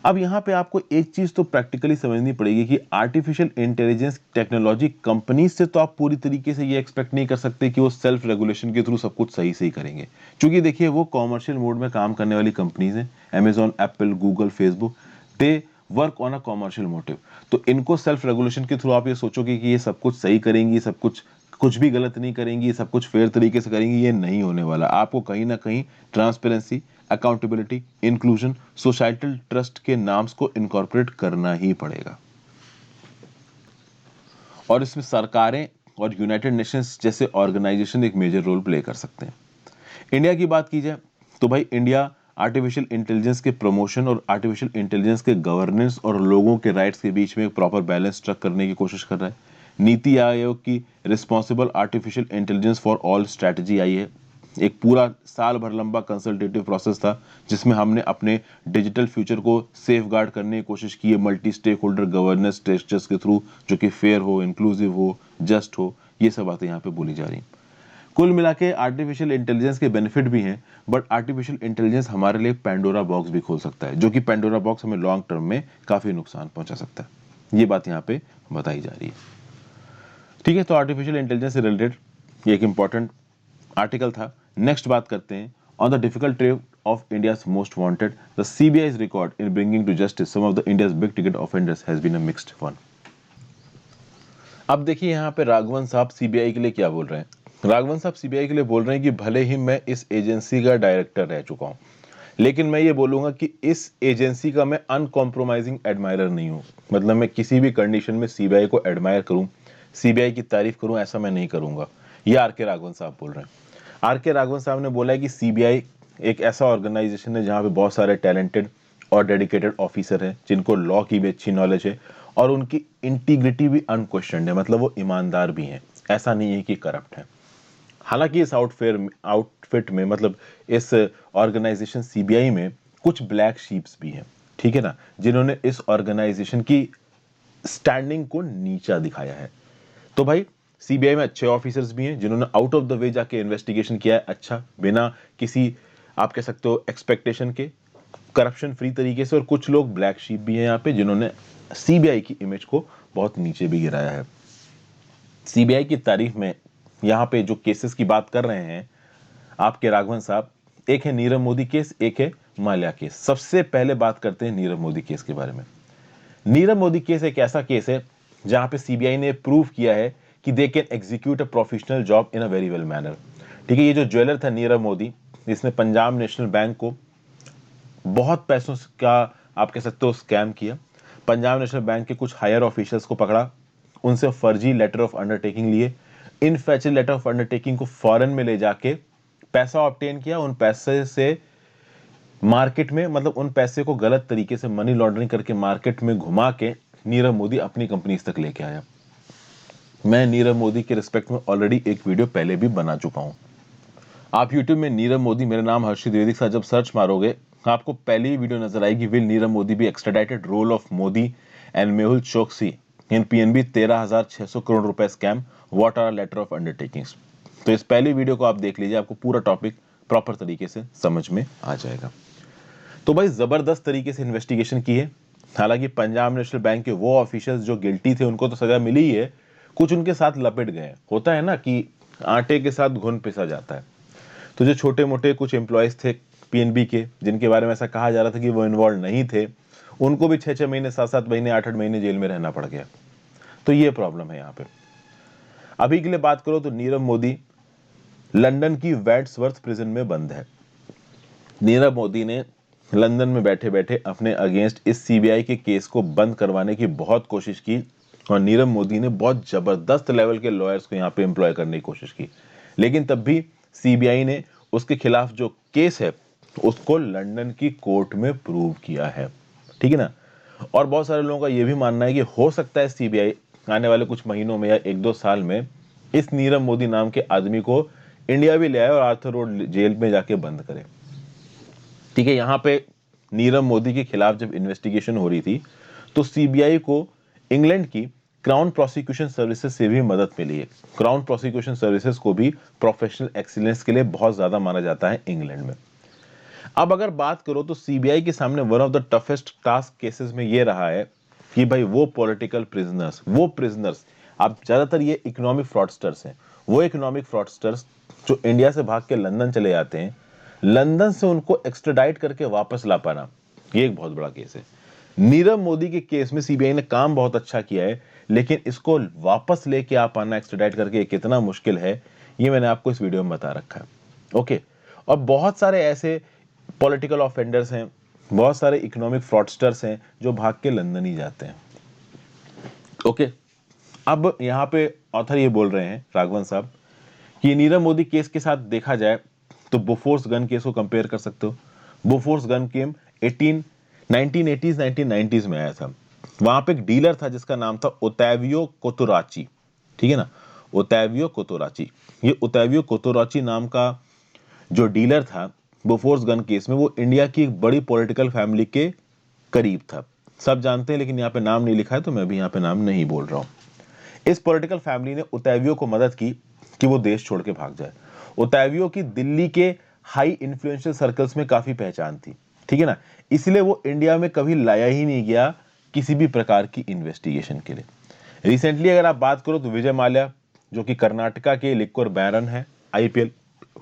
अब यहां पे आपको एक चीज तो प्रैक्टिकली समझनी पड़ेगी कि आर्टिफिशियल इंटेलिजेंस टेक्नोलॉजी कंपनी से तो आप पूरी तरीके से ये एक्सपेक्ट नहीं कर सकते कि वो सेल्फ रेगुलेशन के थ्रू सब कुछ सही सही करेंगे, क्योंकि देखिए वो कॉमर्शियल मोड में काम करने वाली कंपनीज हैं। Amazon, Apple, Google, Facebook, they work on a commercial motive. तो इनको सेल्फ रेगुलेशन के थ्रू आप ये सोचोगे कि ये सब कुछ सही करेंगी, सब कुछ कुछ भी गलत नहीं करेंगी, सब कुछ फेयर तरीके से करेंगी, ये नहीं होने वाला। आपको कहीं ना कहीं transparency, accountability, inclusion, societal trust के नाम्स को इनकॉर्पोरेट करना ही पड़ेगा। और इसमें सरकारें और यूनाइटेड नेशंस जैसे ऑर्गेनाइजेशन एक मेजर रोल प्ले कर सकते हैं। इंडिया की बात की जाए तो भाई इंडिया आर्टिफिशियल इंटेलिजेंस के प्रमोशन और आर्टिफिशियल इंटेलिजेंस के गवर्नेंस और लोगों के राइट्स के बीच में एक प्रॉपर बैलेंस स्ट्रक करने की कोशिश कर रहा है। नीति आयोग की responsible artificial intelligence for all strategy आई है। एक पूरा साल भर लंबा कंसल्टेटिव प्रोसेस था जिसमें हमने अपने डिजिटल फ्यूचर को सेफ गार्ड करने की कोशिश की है multi stakeholder governance structures के थ्रू, जो कि फेयर हो, इंक्लूसिव हो, जस्ट हो। ये सब बातें यहाँ पे बोली जा रही हैं। कुल मिला के आर्टिफिशियल इंटेलिजेंस के बेनिफिट भी हैं, बट आर्टिफिशियल इंटेलिजेंस हमारे लिए पेंडोरा बॉक्स भी खोल सकता है, जो कि पेंडोरा बॉक्स हमें लॉन्ग टर्म में काफी नुकसान पहुंचा सकता है। ये बात यहाँ पे बताई जा रही है। ठीक है, तो आर्टिफिशियल इंटेलिजेंस से रिलेटेड एक इंपॉर्टेंट आर्टिकल था। नेक्स्ट बात करते हैं on the difficult trade off India's most wanted, the CBI's record in bringing to justice some of the India's big ticket offenders has been a mixed one. अब देखिए यहाँ पे राघवन साहब सीबीआई के लिए क्या बोल रहे हैं। राघवन साहब सीबीआई के लिए बोल रहे हैं कि भले ही मैं इस एजेंसी का डायरेक्टर रह चुका हूं, लेकिन मैं ये बोलूंगा कि इस एजेंसी का मैं अनकॉम्प्रोमाइजिंग एडमायरर नहीं हूं। मतलब मैं किसी भी कंडीशन में सीबीआई को एडमायर करूं, सीबीआई की तारीफ करूं, ऐसा मैं नहीं करूंगा। ये आर के राघवन साहब बोल रहे हैं। आर के राघवन साहब ने बोला है कि सीबीआई एक ऐसा ऑर्गेनाइजेशन है जहां पे बहुत सारे टैलेंटेड और डेडिकेटेड ऑफिसर हैं जिनको लॉ की भी अच्छी नॉलेज है और उनकी इंटीग्रिटी भी अनक्वेश्चनड है। मतलब वो ईमानदार भी हैं, ऐसा नहीं है कि करप्ट है। हालांकि इस आउटफिट में मतलब इस ऑर्गेनाइजेशन सीबीआई में कुछ ब्लैक शीप्स भी हैं, ठीक है ना, जिन्होंने इस ऑर्गेनाइजेशन की स्टैंडिंग को नीचा दिखाया है। तो भाई सीबीआई में अच्छे ऑफिसर्स भी हैं जिन्होंने आउट ऑफ द वे जाके इन्वेस्टिगेशन किया है, अच्छा, बिना किसी आप कह सकते हो एक्सपेक्टेशन के, करप्शन फ्री तरीके से। और कुछ लोग ब्लैक शीप भी हैं यहाँ पे जिन्होंने सीबीआई की इमेज को बहुत नीचे भी गिराया है। सीबीआई की तारीफ में यहाँ पे जो केसेस की बात कर रहे हैं आपके राघवन साहब, एक है नीरव मोदी केस, एक है माल्या केस। सबसे पहले बात करते हैं नीरव मोदी केस के बारे में। नीरव मोदी केस एक ऐसा केस है जहां पे सीबीआई ने प्रूव किया है कि they can execute a professional job in a very well manner. ठीक है, ये जो ज्वेलर था नीरव मोदी, इसने पंजाब नेशनल बैंक को बहुत पैसों का आप कह सकते हो स्कैम किया। पंजाब नेशनल बैंक के कुछ हायर ऑफिशियल्स को पकड़ा, उनसे फर्जी लेटर ऑफ अंडरटेकिंग लिए, इन फैचुअल लेटर ऑफ अंडरटेकिंग को फॉरेन में ले जाके पैसा ऑब्टेन किया। उन पैसे से मार्केट में, मतलब उन पैसे को गलत तरीके से मनी लॉन्ड्रिंग करके मार्केट में घुमा के नीरव मोदी अपनी कंपनीज तक लेके आया। मैं नीरव मोदी के रिस्पेक्ट में ऑलरेडी एक वीडियो पहले भी बना चुका हूं। आप यूट्यूब में नीरव मोदी, मेरा नाम हर्षित द्विवेदी के साथ जब सर्च मारोगे आपको पहली ही वीडियो नजर आएगी, will Nirav Modi be extradited, role of Modi and Mehul Choksi in PNB 13,600 crore रुपए scam, what are letter of undertakings. तो इस पहली वीडियो को आप देख लीजिए, आपको पूरा टॉपिक प्रॉपर तरीके से समझ में आ जाएगा। तो भाई जबरदस्त तरीके से इन्वेस्टिगेशन की है। हालांकि पंजाब नेशनल बैंक के वो ऑफिशियल्स जो गिल्टी थे उनको तो सजा मिली ही है, कुछ उनके साथ लपेट गए। होता है ना कि आटे के साथ घुन पिसा जाता है। तो जो छोटे मोटे कुछ एम्प्लॉयज थे पीएनबी के, जिनके बारे में ऐसा कहा जा रहा था कि वो इन्वॉल्व नहीं थे, उनको भी 6-6 महीने, 7-7 महीने, 8-8 महीने जेल में रहना पड़ गया। तो ये प्रॉब्लम है यहाँ पे। अभी के लिए बात करो तो नीरव मोदी लंदन की वैंड्सवर्थ प्रिजन में बंद है। नीरव मोदी ने लंदन में बैठे बैठे अपने अगेंस्ट इस सीबीआई के केस को बंद करवाने की बहुत कोशिश की और नीरव मोदी ने बहुत जबरदस्त लेवल के लॉयर्स को यहाँ पे एम्प्लॉय करने की कोशिश की, लेकिन तब भी सीबीआई ने उसके खिलाफ जो केस है उसको लंदन की कोर्ट में प्रूव किया है। ठीक है ना। और बहुत सारे लोगों का यह भी मानना है कि हो सकता है सीबीआई आने वाले कुछ महीनों में या 1-2 साल में इस नीरव मोदी नाम के आदमी को इंडिया भी ले आए और आर्थर रोड जेल में जाके बंद करे। ठीक है, यहां पे नीरव मोदी के खिलाफ जब इन्वेस्टिगेशन हो रही थी तो सीबीआई को इंग्लैंड की क्राउन प्रोसिक्यूशन सर्विसेज से भी मदद मिली है। क्राउन प्रोसिक्यूशन सर्विसेज को भी प्रोफेशनल एक्सीलेंस के लिए बहुत ज्यादा माना जाता है इंग्लैंड में। अब अगर बात करो तो सीबीआई के सामने one of the toughest task cases में यह रहा है कि भाई वो पॉलिटिकल प्रिजनर्स, वो प्रिजनर्स, अब ज्यादातर ये इकोनॉमिक फ्रॉडस्टर्स हैं, वो इकोनॉमिक फ्रॉडस्टर्स जो इंडिया से भाग के लंदन चले जाते हैं, लंदन से उनको एक्स्ट्राडाइट करके वापस ला पाना, ये एक बहुत बड़ा केस है। नीरव मोदी के केस में सीबीआई ने काम बहुत अच्छा किया है, लेकिन इसको वापस लेके आ पाना एक्स्ट्राडाइट करके कितना मुश्किल है, ये मैंने आपको इस वीडियो में बता रखा है। ओके, और बहुत सारे ऐसे पॉलिटिकल ऑफेंडर्स हैं, बहुत सारे इकोनॉमिक फ्रॉडस्टर्स हैं जो भाग के लंदन ही जाते हैं। ओके, अब यहाँ पे ऑथर ये बोल रहे हैं राघवन साहब कि नीरव मोदी केस के साथ देखा जाए तो बोफोर्स गन केस को कंपेयर कर सकते हो। बोफोर्स गन केम 1980s 1990s में आया था। वहां पे एक डीलर था जिसका नाम था ओतावियो कोतोराची, ठीक है ना, ओतावियो कोतोराची। ये ओतावियो कोतोराची नाम का जो डीलर था बोफोर्स गन केस में, वो इंडिया की एक बड़ी पॉलिटिकल फैमिली के करीब था। सब जानते हैं, लेकिन यहाँ पे नाम नहीं लिखा है तो मैं भी यहाँ पे नाम नहीं बोल रहा हूँ। इस पॉलिटिकल फैमिली ने ओतावियो को मदद की कि वो देश छोड़ के भाग जाए। ओतावियो की दिल्ली के हाई इन्फ्लुएंशियल सर्कल्स में काफी पहचान थी, ठीक है ना, इसलिए वो इंडिया में कभी लाया ही नहीं गया किसी भी प्रकार की इन्वेस्टिगेशन के लिए। रिसेंटली अगर आप बात करो तो विजय माल्या जो कि कर्नाटका के लिक्वर बैरन है, आईपीएल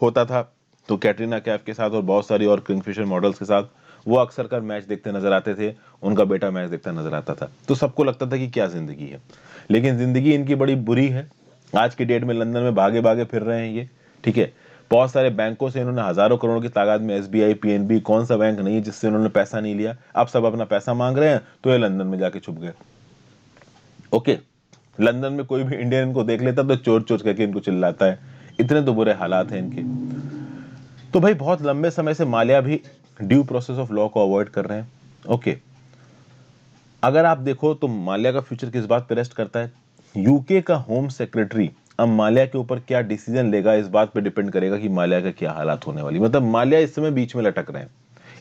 होता था तो कैटरीना कैफ के साथ और बहुत सारी और किंगफिशर मॉडल्स के साथ वो अक्सर कर मैच देखते नजर आते थे, उनका बेटा मैच देखता नजर आता था, तो सबको लगता था कि क्या जिंदगी है। लेकिन जिंदगी इनकी बड़ी बुरी है। आज की डेट में लंदन में भागे भागे फिर रहे हैं ये, ठीक है। बहुत सारे बैंकों से इन्होंने हजारों करोड़ की तादाद में, एसबीआई, पीएनबी, कौन सा बैंक नहीं है जिससे इन्होंने पैसा नहीं लिया। अब सब अपना पैसा मांग रहे हैं तो ये लंदन में जाके छुप गए। ओके, लंदन में कोई भी इंडियन इनको देख लेता तो चोर चोर करके इनको चिल्लाता है, इतने तो बुरे हालात हैं इनके। तो भाई बहुत लंबे समय से माल्या भी ड्यू प्रोसेस ऑफ लॉ को अवॉइड कर रहे हैं। ओके, अगर आप देखो तो माल्या का फ्यूचर किस बात पे रेस्ट करता है। यूके का होम सेक्रेटरी अब माल्या के ऊपर क्या डिसीजन लेगा इस बात पे डिपेंड करेगा कि माल्या का क्या हालात होने वाली। मतलब माल्या इस समय बीच में लटक रहे हैं।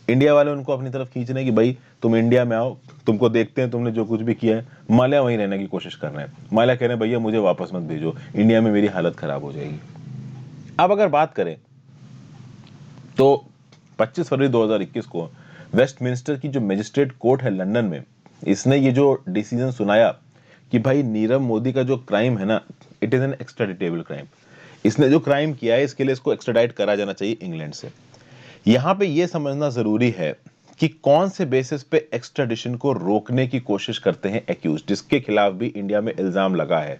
इंडिया वाले उनको अपनी तरफ खींच रहे हैं कि भाई तुम इंडिया में आओ, तुमको देखते हैं तुमने जो कुछ भी किया है। माल्या वहीं रहने की कोशिश कर रहे हैं। माल्या कह रहे हैं भैया मुझे वापस मत भेजो, इंडिया में मेरी हालत खराब हो जाएगी। अब अगर बात करें तो 25 फरवरी 2021 को वेस्टमिंस्टर की जो मजिस्ट्रेट कोर्ट है लंदन में, इसने ये जो डिसीजन सुनाया कि भाई नीरव मोदी का जो क्राइम है ना, इट इज एन एक्स्ट्राडिटेबल क्राइम। इसने जो क्राइम किया है इसके लिए इसको एक्स्ट्राडाइट करा जाना चाहिए इंग्लैंड से। यहां पे ये समझना जरूरी है कि कौन से बेसिस पे एक्स्ट्राडिशन को रोकने की कोशिश करते हैं एक्यूज, जिसके खिलाफ भी इंडिया में इल्जाम लगा है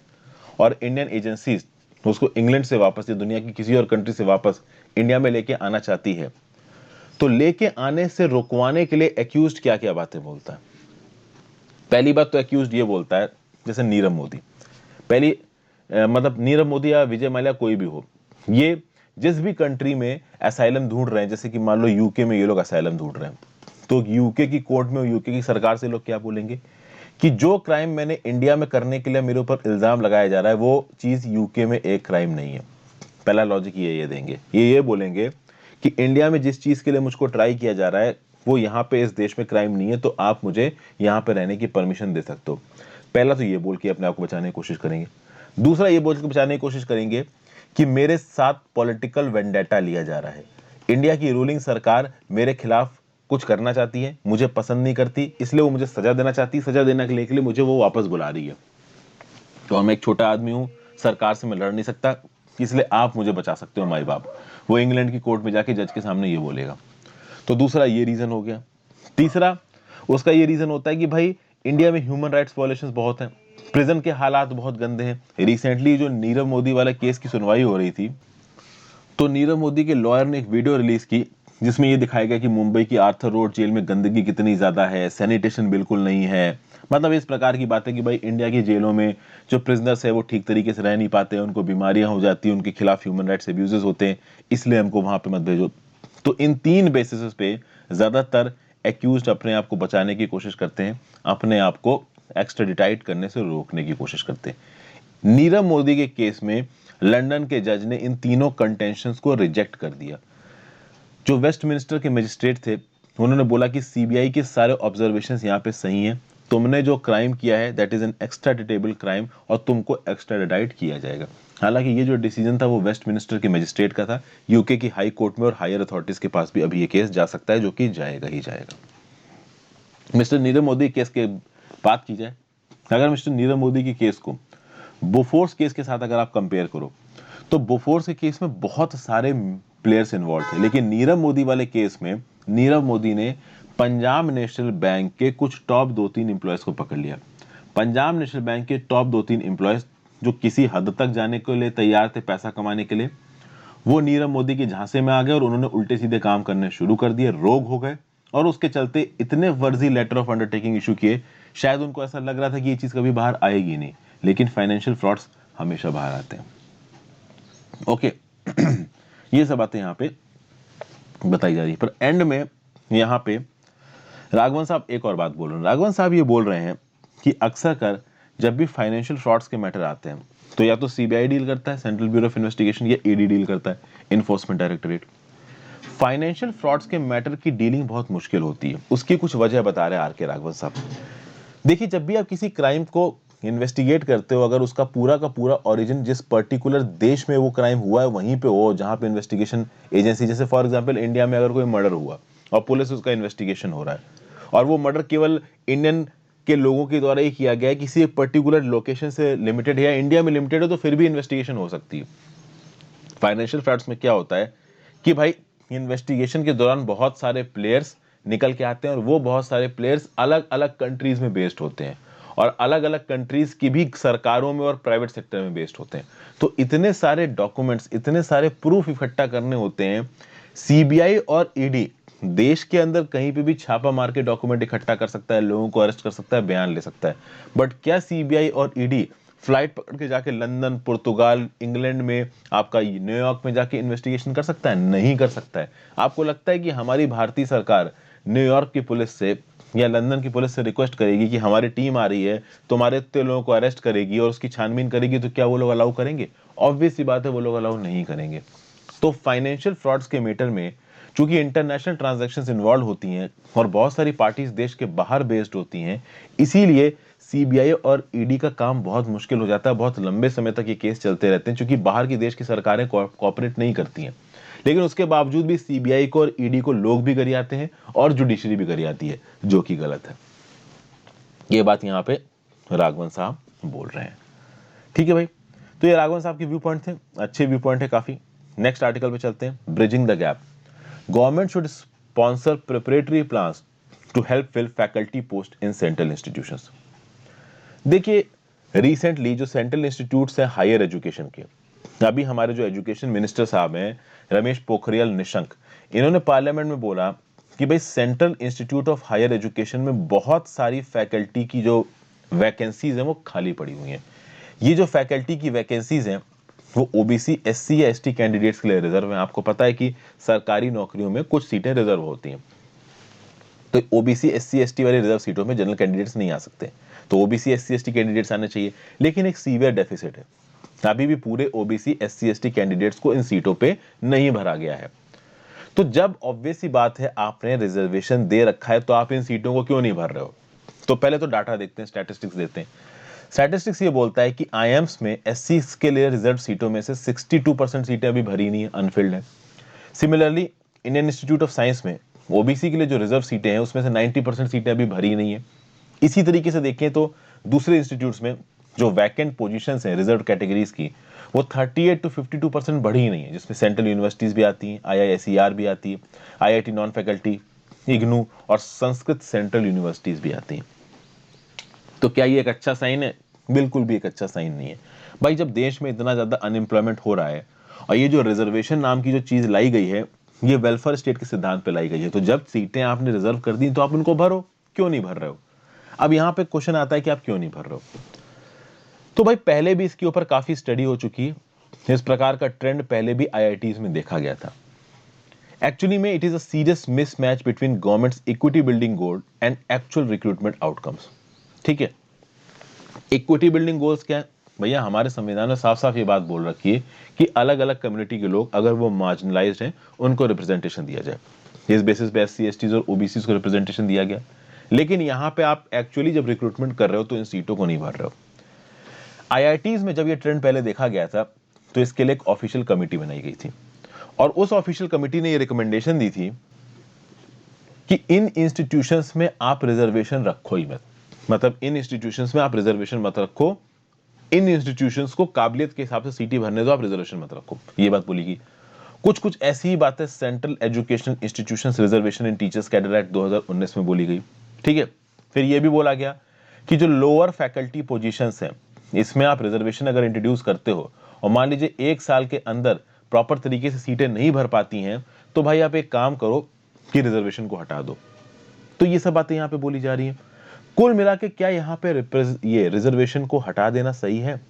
और इंडियन एजेंसीज उसको इंग्लैंड से वापस या दुनिया की किसी और कंट्री से वापस इंडिया में लेके आना चाहती है। तो लेके आने से रुकवाने के लिए एक्यूज्ड क्या क्या बातें बोलता है। पहली बात तो एक्यूज्ड ये बोलता है, जैसे नीरव मोदी, पहली मतलब नीरव मोदी या विजय माल्या कोई भी हो, ये जिस भी कंट्री में असाइलम ढूंढ रहे हैं, जैसे कि मान लो यूके में ये लोग असाइलम ढूंढ रहे हैं, तो यूके की कोर्ट में यूके की सरकार से लोग क्या बोलेंगे कि जो क्राइम मैंने इंडिया में करने के लिए मेरे ऊपर इल्जाम लगाया जा रहा है वो चीज यूके में एक क्राइम नहीं है। पहला लॉजिक ये देंगे, ये बोलेंगे कि इंडिया में जिस चीज के लिए मुझको ट्राई किया जा रहा है वो यहाँ पे इस देश में क्राइम नहीं है, तो आप मुझे यहाँ पे रहने की परमिशन दे सकते हो। पहला तो ये बोल के अपने आप को बचाने की कोशिश करेंगे। दूसरा ये बोल के बचाने की कोशिश करेंगे कि मेरे साथ पॉलिटिकल वेंडेटा लिया जा रहा है, इंडिया की रूलिंग सरकार मेरे खिलाफ कुछ करना चाहती है, मुझे पसंद नहीं करती, इसलिए वो मुझे सजा देना चाहती है, सजा देने के लिए मुझे वो वापस बुला रही है। तो मैं एक छोटा आदमी हूं, सरकार से मैं लड़ नहीं सकता, इसलिए आप मुझे बचा सकते हो माई बाप। वो इंग्लैंड की कोर्ट में जाके जज के सामने ये बोलेगा। तो दूसरा ये रीजन हो गया। तीसरा उसका ये रीजन होता है कि भाई इंडिया में ह्यूमन राइट्स वायलेशंस बहुत हैं, प्रिजन के हालात बहुत गंदे हैं। रिसेंटली जो नीरव मोदी वाला केस की सुनवाई हो रही थी, तो नीरव मोदी के लॉयर ने एक वीडियो रिलीज की जिसमें ये दिखाया गया कि मुंबई की आर्थर रोड जेल में गंदगी कितनी ज्यादा है, सैनिटेशन बिल्कुल नहीं है, मतलब इस प्रकार की बातें कि भाई इंडिया की जेलों में जो प्रिजनर्स है वो ठीक तरीके से रह नहीं पाते, उनको बीमारियां हो जाती हैं, उनके खिलाफ ह्यूमन राइट्स एब्यूजेस होते हैं, इसलिए हमको वहां पे मत भेजो। तो इन तीन बेसिस पे ज्यादातर एक्यूज्ड अपने आप को बचाने की कोशिश करते हैं, अपने आप को एक्स्ट्राडिटाइट करने से रोकने की कोशिश करते हैं। नीरव मोदी के केस में लंदन के जज ने इन तीनों कंटेंशंस को रिजेक्ट कर दिया। जो वेस्टमिंस्टर के मजिस्ट्रेट थे उन्होंने बोला कि सीबीआई के सारे ऑब्जर्वेशंस यहाँ पे सही हैं, तुमने जो क्राइम किया है दैट इज एन एक्स्ट्राडिटेबल क्राइम और तुमको एक्स्ट्राडिटाइट किया जाएगा। हालांकि ये जो डिसीजन था वो वेस्टमिंस्टर के मजिस्ट्रेट का था, यूके की हाई कोर्ट में और हायर अथॉरिटीज के पास भी अभी ये केस जा सकता है, जो कि जाएगा ही जाएगा। मिस्टर नीरव मोदी केस के बात की जाए, अगर मिस्टर नीरव मोदी की केस को बोफोर्स केस के साथ अगर आप कंपेयर करो तो बोफोर्स के केस में बहुत सारे प्लेयर्स इन्वॉल्व थे, लेकिन नीरव मोदी वाले केस में नीरव मोदी ने पंजाब नेशनल बैंक के कुछ टॉप 2-3 एम्प्लॉयज को पकड़ लिया। पंजाब नेशनल बैंक के टॉप 2-3 एम्प्लॉयज जो किसी हद तक जाने के लिए तैयार थे पैसा कमाने के लिए, वो नीरव मोदी के झांसे में आ गए और उन्होंने उल्टे सीधे काम करने शुरू कर दिए, रोग हो गए और उसके चलते इतने फर्जी लेटर ऑफ अंडरटेकिंग इशू किए, शायद उनको ऐसा लग रहा था कि ये चीज कभी बाहर आएगी नहीं, लेकिन फाइनेंशियल फ्रॉड्स हमेशा बाहर आते हैं। ओके ये सब बातें यहाँ पे बताई जा रही है, पर एंड में यहाँ पे राघवन साहब एक और बात बोल रहे हैं। राघवन साहब ये बोल रहे हैं कि अक्सर कर जब भी फाइनेंशियल फ्रॉड्स के मैटर आते हैं तो या तो सीबीआई डील करता है, सेंट्रल ब्यूरो ऑफ इन्वेस्टिगेशन, या ईडी डील करता है, इन्फोर्समेंट डायरेक्टोरेट। फाइनेंशियल फ्रॉड्स के मैटर की डीलिंग बहुत मुश्किल होती है। उसकी कुछ वजह बता रहे हैं आर के राघवन साहब। देखिए, जब भी आप किसी क्राइम को इन्वेस्टिगेट करते हो, अगर उसका पूरा का पूरा ओरिजिन जिस पर्टिकुलर देश में वो क्राइम हुआ है वहीं पे हो, जहां पे इन्वेस्टिगेशन एजेंसी, जैसे फॉर एग्जांपल इंडिया में अगर कोई मर्डर हुआ और पुलिस उसका इन्वेस्टिगेशन हो रहा है और वो मर्डर केवल इंडियन के लोगों के द्वारा ही किया गया है, किसी एक पर्टिकुलर लोकेशन से लिमिटेड है या इंडिया में लिमिटेड है, तो फिर भी इन्वेस्टिगेशन हो सकती है। फाइनेंशियल फ्रॉड्स में क्या होता है कि भाई इन्वेस्टिगेशन के दौरान बहुत सारे प्लेयर्स निकल के आते हैं और वो बहुत सारे प्लेयर्स अलग अलग कंट्रीज में बेस्ड होते हैं और अलग अलग कंट्रीज की भी सरकारों में और प्राइवेट सेक्टर में बेस्ड होते हैं। तो इतने सारे डॉक्यूमेंट्स, इतने सारे प्रूफ इकट्ठा करने होते हैं। सीबीआई और ईडी देश के अंदर कहीं पे भी छापा मार के डॉक्यूमेंट इकट्ठा कर सकता है, लोगों को अरेस्ट कर सकता है, बयान ले सकता है। बट क्या सीबीआई और ईडी फ्लाइट पकड़ के जाके लंदन, पुर्तगाल, इंग्लैंड में, आपका न्यूयॉर्क में जाके इन्वेस्टिगेशन कर सकता है? नहीं कर सकता है। आपको लगता है कि हमारी भारतीय सरकार न्यूयॉर्क की पुलिस से या लंदन की पुलिस से रिक्वेस्ट करेगी कि हमारी टीम आ रही है, तुम्हारे इतने लोगों को अरेस्ट करेगी और उसकी छानबीन करेगी, तो क्या वो लोग अलाउ करेंगे? ऑब्वियस सी बात है, वो लोग अलाउ नहीं करेंगे। तो फाइनेंशियल फ्रॉड्स के मैटर में चूंकि इंटरनेशनल ट्रांजैक्शंस इन्वॉल्व होती हैं और बहुत सारी पार्टीज देश के बाहर बेस्ड होती हैं, इसीलिए सीबीआई और ईडी का काम बहुत मुश्किल हो जाता है। बहुत लंबे समय तक ये केस चलते रहते हैं, क्योंकि बाहर की देश की सरकारें कोऑपरेट नहीं करती हैं। लेकिन उसके बावजूद भी सीबीआई को और ईडी को लोग भी गरियाते हैं और जुडिशरी भी गरियाती है, जो कि गलत है। ये बात यहाँ पे राघवन साहब बोल रहे हैं। ठीक है भाई, तो ये राघवन साहब के व्यू पॉइंट थे, अच्छे व्यू पॉइंट है काफी। नेक्स्ट आर्टिकल पे चलते हैं। Bridging the gap, government should sponsor preparatory plans to help fill faculty post in central institutions. देखिए, रिसेंटली जो सेंट्रल इंस्टीट्यूट्स हैं हायर एजुकेशन के, अभी हमारे जो एजुकेशन मिनिस्टर साहब हैं रमेश पोखरियाल निशंक, इन्होंने पार्लियामेंट में बोला कि भाई central institute of higher education में बहुत सारी फैकल्टी की जो वैकेंसीज हैं वो खाली पड़ी हुई हैं। ये जो फैकल्टी की वैकेंसीज हैं वो ओबीसी, एससी या एसटी कैंडिडेट्स के लिए रिजर्व है। आपको पता है कि सरकारी नौकरियों में कुछ सीटें रिजर्व होती हैं, तो ओबीसी, एससी, एसटी वाली रिजर्व सीटों में जनरल कैंडिडेट्स नहीं आ सकते। तो ओबीसी, एससी, एसटी कैंडिडेट्स आने चाहिए, लेकिन एक सीवियर डेफिसिट है। अभी भी पूरे ओबीसी, एससी, एसटी कैंडिडेट्स को इन सीटों पे नहीं भरा गया है। तो जब ऑब्वियस सी बात है आपने रिजर्वेशन दे रखा है, तो आप इन सीटों को क्यों नहीं भर रहे हो? तो पहले तो डाटा देखते हैं, स्टैटिस्टिक्स देते हैं। स्टैटिस्टिक्स ये बोलता है कि आईएम्स में एससी के लिए रिजर्व सीटों में से 62% सीटें अभी भरी नहीं है, अनफिल्ड है। Similarly Indian institute of science में ओबीसी के लिए जो रिजर्व सीटें हैं उसमें से 90% सीटें अभी भरी नहीं है। इसी तरीके से देखें तो दूसरे इंस्टीट्यूट्स में जो वैकेंट पोजीशंस हैं रिजर्व कैटेगरीज की, वो 38 to 52% बढ़ी ही नहीं है, जिसमें सेंट्रल यूनिवर्सिटीज भी आती हैं, आईआईएसईआर भी आती है, आईआईटी नॉन फैकल्टी, इग्नू और संस्कृत सेंट्रल यूनिवर्सिटीज भी आती हैं। तो क्या ये एक अच्छा साइन है? बिल्कुल भी एक अच्छा साइन नहीं है भाई। जब देश में इतना ज्यादा अनएम्प्लॉयमेंट हो रहा है और ये जो रिजर्वेशन नाम की जो चीज लाई गई है, ये वेलफेयर स्टेट के सिद्धांत पे लाई गई है। तो जब सीटें आपने रिजर्व कर दी तो आप उनको भरो, क्यों नहीं भर रहे हो? अब यहां पे क्वेश्चन आता है कि आप क्यों नहीं भर रहे हो। तो भाई पहले भी इसके ऊपर काफी स्टडी हो चुकी है। इस प्रकार का ट्रेंड पहले भी आईआईटीज में देखा गया था। एक्चुअली में it is a serious mismatch between governments equity building goal and actual recruitment outcomes. ठीक है, इक्विटी बिल्डिंग गोल्स क्या है भैया? हमारे संविधान में साफ साफ ये बात बोल रखी है कि अलग अलग कम्युनिटी के लोग अगर वो मार्जिनलाइज्ड हैं उनको रिप्रेजेंटेशन दिया जाए। इस बेसिस पे एससी, एसटीज और ओबीसी को रिप्रेजेंटेशन दिया गया। लेकिन यहाँ पे आप एक्चुअली जब रिक्रूटमेंट कर रहे हो तो इन सीटों को नहीं भर रहे हो। आईआईटीज में जब ये ट्रेंड पहले देखा गया था तो इसके लिए एक ऑफिशियल कमेटी बनाई गई थी और उस ऑफिशियल कमेटी ने ये रिकमेंडेशन दी थी कि इन इंस्टीट्यूशंस में आप रिजर्वेशन रखो ही मत। मतलब इन इंस्टीट्यूशंस में आप रिजर्वेशन मत रखो, इन इंस्टीट्यूशंस को काबिलियत के हिसाब से सीटें भरने दो, आप रिजर्वेशन मत रखो। ये बात बोली गई। कुछ कुछ ऐसी ही बातें सेंट्रल एजुकेशन इंस्टीट्यूशंस रिजर्वेशन इन टीचर्स कैडर एक्ट 2019 में बोली गई। ठीक है, फिर यह भी बोला गया कि जो लोअर फैकल्टी पोजीशंस हैं इसमें आप रिजर्वेशन अगर इंट्रोड्यूस करते हो और मान लीजिए 1 साल के अंदर प्रॉपर तरीके से सीटें नहीं भर पाती हैं, तो भाई आप एक काम करो कि रिजर्वेशन को हटा दो। तो ये सब बातें यहां पे बोली जा रही हैं। कुल मिला के क्या यहां पे ये रिजर्वेशन को हटा देना सही है?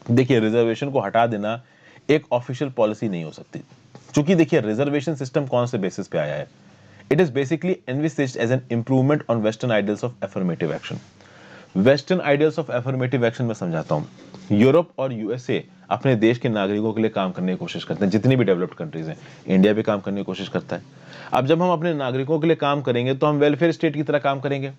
देखिए रिजर्वेशन को हटा देना एक ऑफिशियल पॉलिसी नहीं हो सकती, क्योंकि देखिए रिजर्वेशन सिस्टम कौन से बेसिस पे आया है? It is basically envisaged as an improvement on western ideals of affirmative action. Western ideals of affirmative action में समझाता हूं। यूरोप और यूएसए अपने देश के नागरिकों के लिए काम करने की कोशिश करते हैं, जितनी भी डेवलप्ड कंट्रीज हैं। इंडिया भी काम करने की कोशिश करता है। अब जब हम अपने नागरिकों के लिए काम करेंगे तो हम वेलफेयर स्टेट की तरह काम करेंगे,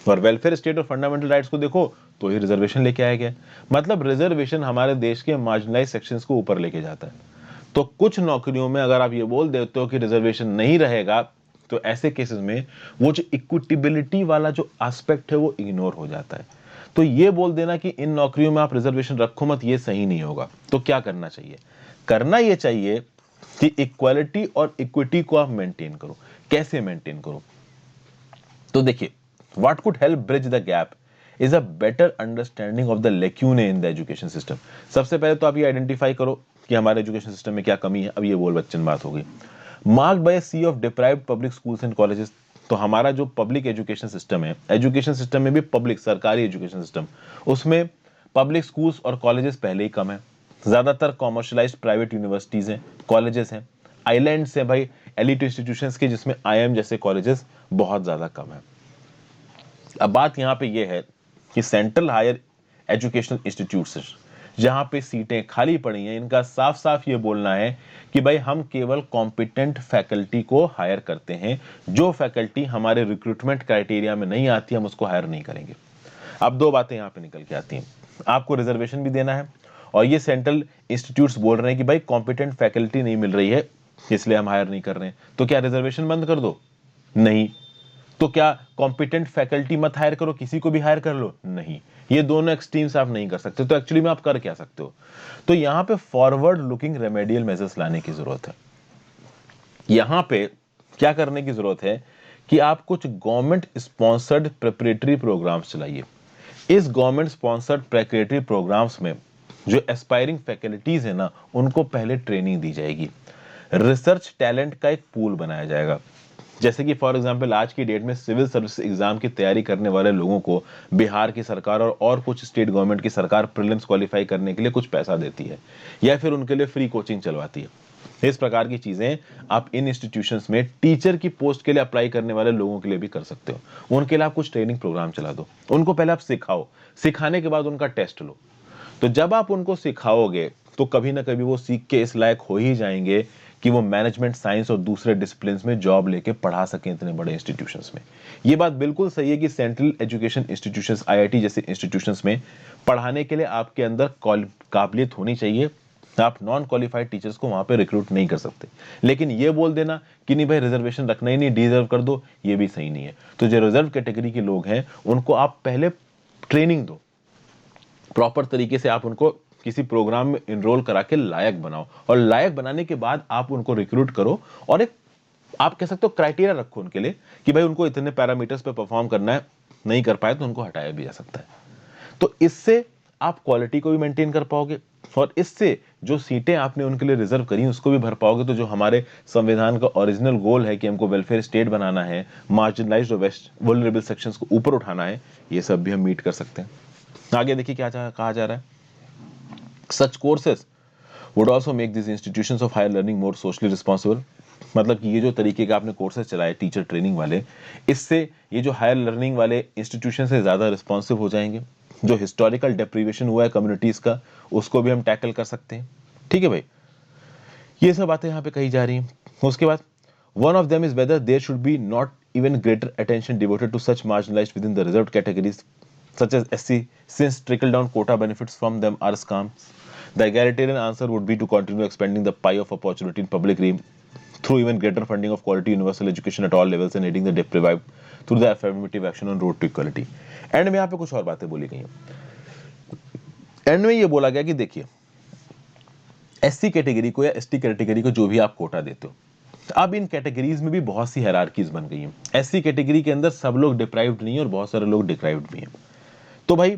और वेलफेयर स्टेट और फंडामेंटल राइट्स को देखो तो ही रिजर्वेशन लेके आया गया। मतलब रिजर्वेशन हमारे देश के मार्जिनलाइज सेक्शंस को ऊपर लेके जाता है। तो कुछ नौकरियों में अगर आप ये बोल देते हो कि रिजर्वेशन नहीं रहेगा, तो ऐसे केसेस में वो जो इक्विटेबिलिटी वाला जो एस्पेक्ट है वो इग्नोर हो जाता है। तो ये बोल देना कि इन नौकरियों में आप रिजर्वेशन रखो मत, ये सही नहीं होगा। तो क्या करना चाहिए? करना ये चाहिए कि इक्वालिटी और इक्विटी को आप मेंटेन करो। कैसे मेंटेन करो? तो देखिए, what could help bridge the gap is a better understanding of the lacunae in the education system. सबसे पहले तो आप ये आइडेंटिफाई करो कि हमारे एजुकेशन सिस्टम में क्या कमी है। अब ये बोल बच्चन बात हो गई। Marked by sea of deprived public schools and colleges. तो हमारा जो पब्लिक एजुकेशन सिस्टम है, एजुकेशन सिस्टम में भी पब्लिक सरकारी एजुकेशन सिस्टम, उसमें पब्लिक स्कूल्स और कॉलेजेस पहले ही कम है। ज्यादातर कॉमर्शलाइज्ड प्राइवेट यूनिवर्सिटीज हैं, कॉलेजेस हैं, आइलैंड्स हैं भाई, एलिट इंस्टीट्यूशंस के, जिसमें आईएम जैसे कॉलेजेस बहुत ज्यादा कम है। अब बात यहां पे ये है कि सेंट्रल हायर एजुकेशनल इंस्टीट्यूट्स जहां पे सीटें खाली पड़ी हैं, इनका साफ साफ ये बोलना है कि भाई हम केवल कॉम्पिटेंट फैकल्टी को हायर करते हैं। जो फैकल्टी हमारे रिक्रूटमेंट क्राइटेरिया में नहीं आती, हम उसको हायर नहीं करेंगे। अब दो बातें यहां पे निकल के आती हैं। आपको रिजर्वेशन भी देना है, और ये सेंट्रल इंस्टीट्यूट्स बोल रहे हैं कि भाई कॉम्पिटेंट फैकल्टी नहीं मिल रही है, इसलिए हम हायर नहीं कर रहे हैं। तो क्या रिजर्वेशन बंद कर दो? नहीं। तो क्या कॉम्पिटेंट फैकल्टी मत हायर करो, किसी को भी हायर कर लो? नहीं। ये दोनों एक्सट्रीम्स आप नहीं कर सकते। तो एक्चुअली में आप कर क्या सकते हो? तो यहां पे फॉरवर्ड लुकिंग रेमेडियल मेजर्स लाने की जरूरत है। यहां पे क्या करने की जरूरत है कि आप कुछ गवर्नमेंट स्पॉन्सर्ड प्रिपरेटरी प्रोग्राम्स चलाइए। इस गवर्नमेंट स्पॉन्सर्ड प्रिपरेटरी प्रोग्राम्स में जो एस्पायरिंग फैकल्टीज है ना, उनको पहले ट्रेनिंग दी जाएगी। रिसर्च टैलेंट का एक पूल बनाया जाएगा। जैसे कि फॉर एग्जांपल आज की डेट में सिविल सर्विस एग्जाम की तैयारी करने वाले लोगों को बिहार की सरकार और कुछ स्टेट गवर्नमेंट की सरकार प्रीलिम्स क्वालिफाई करने के लिए कुछ पैसा देती है, या फिर उनके लिए फ्री कोचिंग चलवाती है। इस प्रकार की चीजें आप इन इंस्टीट्यूशंस में टीचर की पोस्ट के लिए अप्लाई करने वाले लोगों के लिए भी कर सकते हो। उनके लिए आप कुछ ट्रेनिंग प्रोग्राम चला दो, उनको पहले आप सिखाओ, सिखाने के बाद उनका टेस्ट लो। तो जब आप उनको सिखाओगे तो कभी ना कभी वो सीख के इस लायक हो ही जाएंगे कि वो मैनेजमेंट साइंस और दूसरे डिसिप्लिन में जॉब लेके पढ़ा सकें इतने बड़े इंस्टीट्यूशंस में। ये बात बिल्कुल सही है कि सेंट्रल एजुकेशन इंस्टीट्यूशंस, आईआईटी जैसे इंस्टीट्यूशंस में पढ़ाने के लिए आपके अंदर काबिलियत होनी चाहिए। आप नॉन क्वालिफाइड टीचर्स को वहां पे रिक्रूट नहीं कर सकते। लेकिन ये बोल देना कि नहीं भाई रिजर्वेशन रखना ही नहीं, डिजर्व कर दो, ये भी सही नहीं है। तो जो रिजर्व कैटेगरी के लोग हैं उनको आप पहले ट्रेनिंग दो, प्रॉपर तरीके से आप उनको किसी प्रोग्राम में इनरोल करा के लायक बनाओ, और लायक बनाने के बाद आप उनको रिक्रूट करो, और एक आप कह सकते हो क्राइटेरिया रखो उनके लिए कि भाई उनको इतने पैरामीटर्स पे परफॉर्म करना है, नहीं कर पाए तो उनको हटाया भी जा सकता है। तो इससे आप क्वालिटी को भी मेंटेन कर पाओगे, और इससे जो सीटें आपने उनके लिए रिजर्व करी उसको भी भर पाओगे। तो जो हमारे संविधान का ओरिजिनल गोल है कि हमको वेलफेयर स्टेट बनाना है, मार्जिनलाइज्ड और वेस्ट वल्नरेबल सेक्शंस को ऊपर उठाना है, ये सब भी हम मीट कर सकते हैं। आगे देखिए क्या कहा जा रहा है। Such courses would also make this institutions of higher learning more socially responsible. मतलब कि ये जो तरीके का आपने कोर्सेज चलाए टीचर ट्रेनिंग वाले, इससे ये जो हायर लर्निंग वाले इंस्टीट्यूशन से ज्यादा रिस्पॉन्सिव हो जाएंगे। जो हिस्टोरिकल डेप्रीवेशन हुआ है कम्युनिटीज का, उसको भी हम टैकल कर सकते हैं। ठीक है भाई, ये सब बातें यहाँ पे कही जा रही हैं। उसके बाद one of them is whether there should be not even greater attention devoted to such marginalized within the reserved categories such as SC, since trickle down quota benefits from them are scams. The egalitarian answer would be to continue expanding the pie of opportunity in public realm through even greater funding of quality universal education at all levels and aiding the deprived through the affirmative action on road to equality. And में यहाँ पे कुछ और बातें बोली गई हैं। एंड में ये बोला गया कि देखिए एससी कैटेगरी को या एसटी कैटेगरी को जो भी आप कोटा देते हो, अब इन कैटेगरीज में भी बहुत सी हायरार्कीज बन गई हैं। एससी कैटेगरी के अंदर सब लोग डिप्राइव्ड नहीं है और बहुत सारे लोग डिप्राइव्ड भी हैं। तो भाई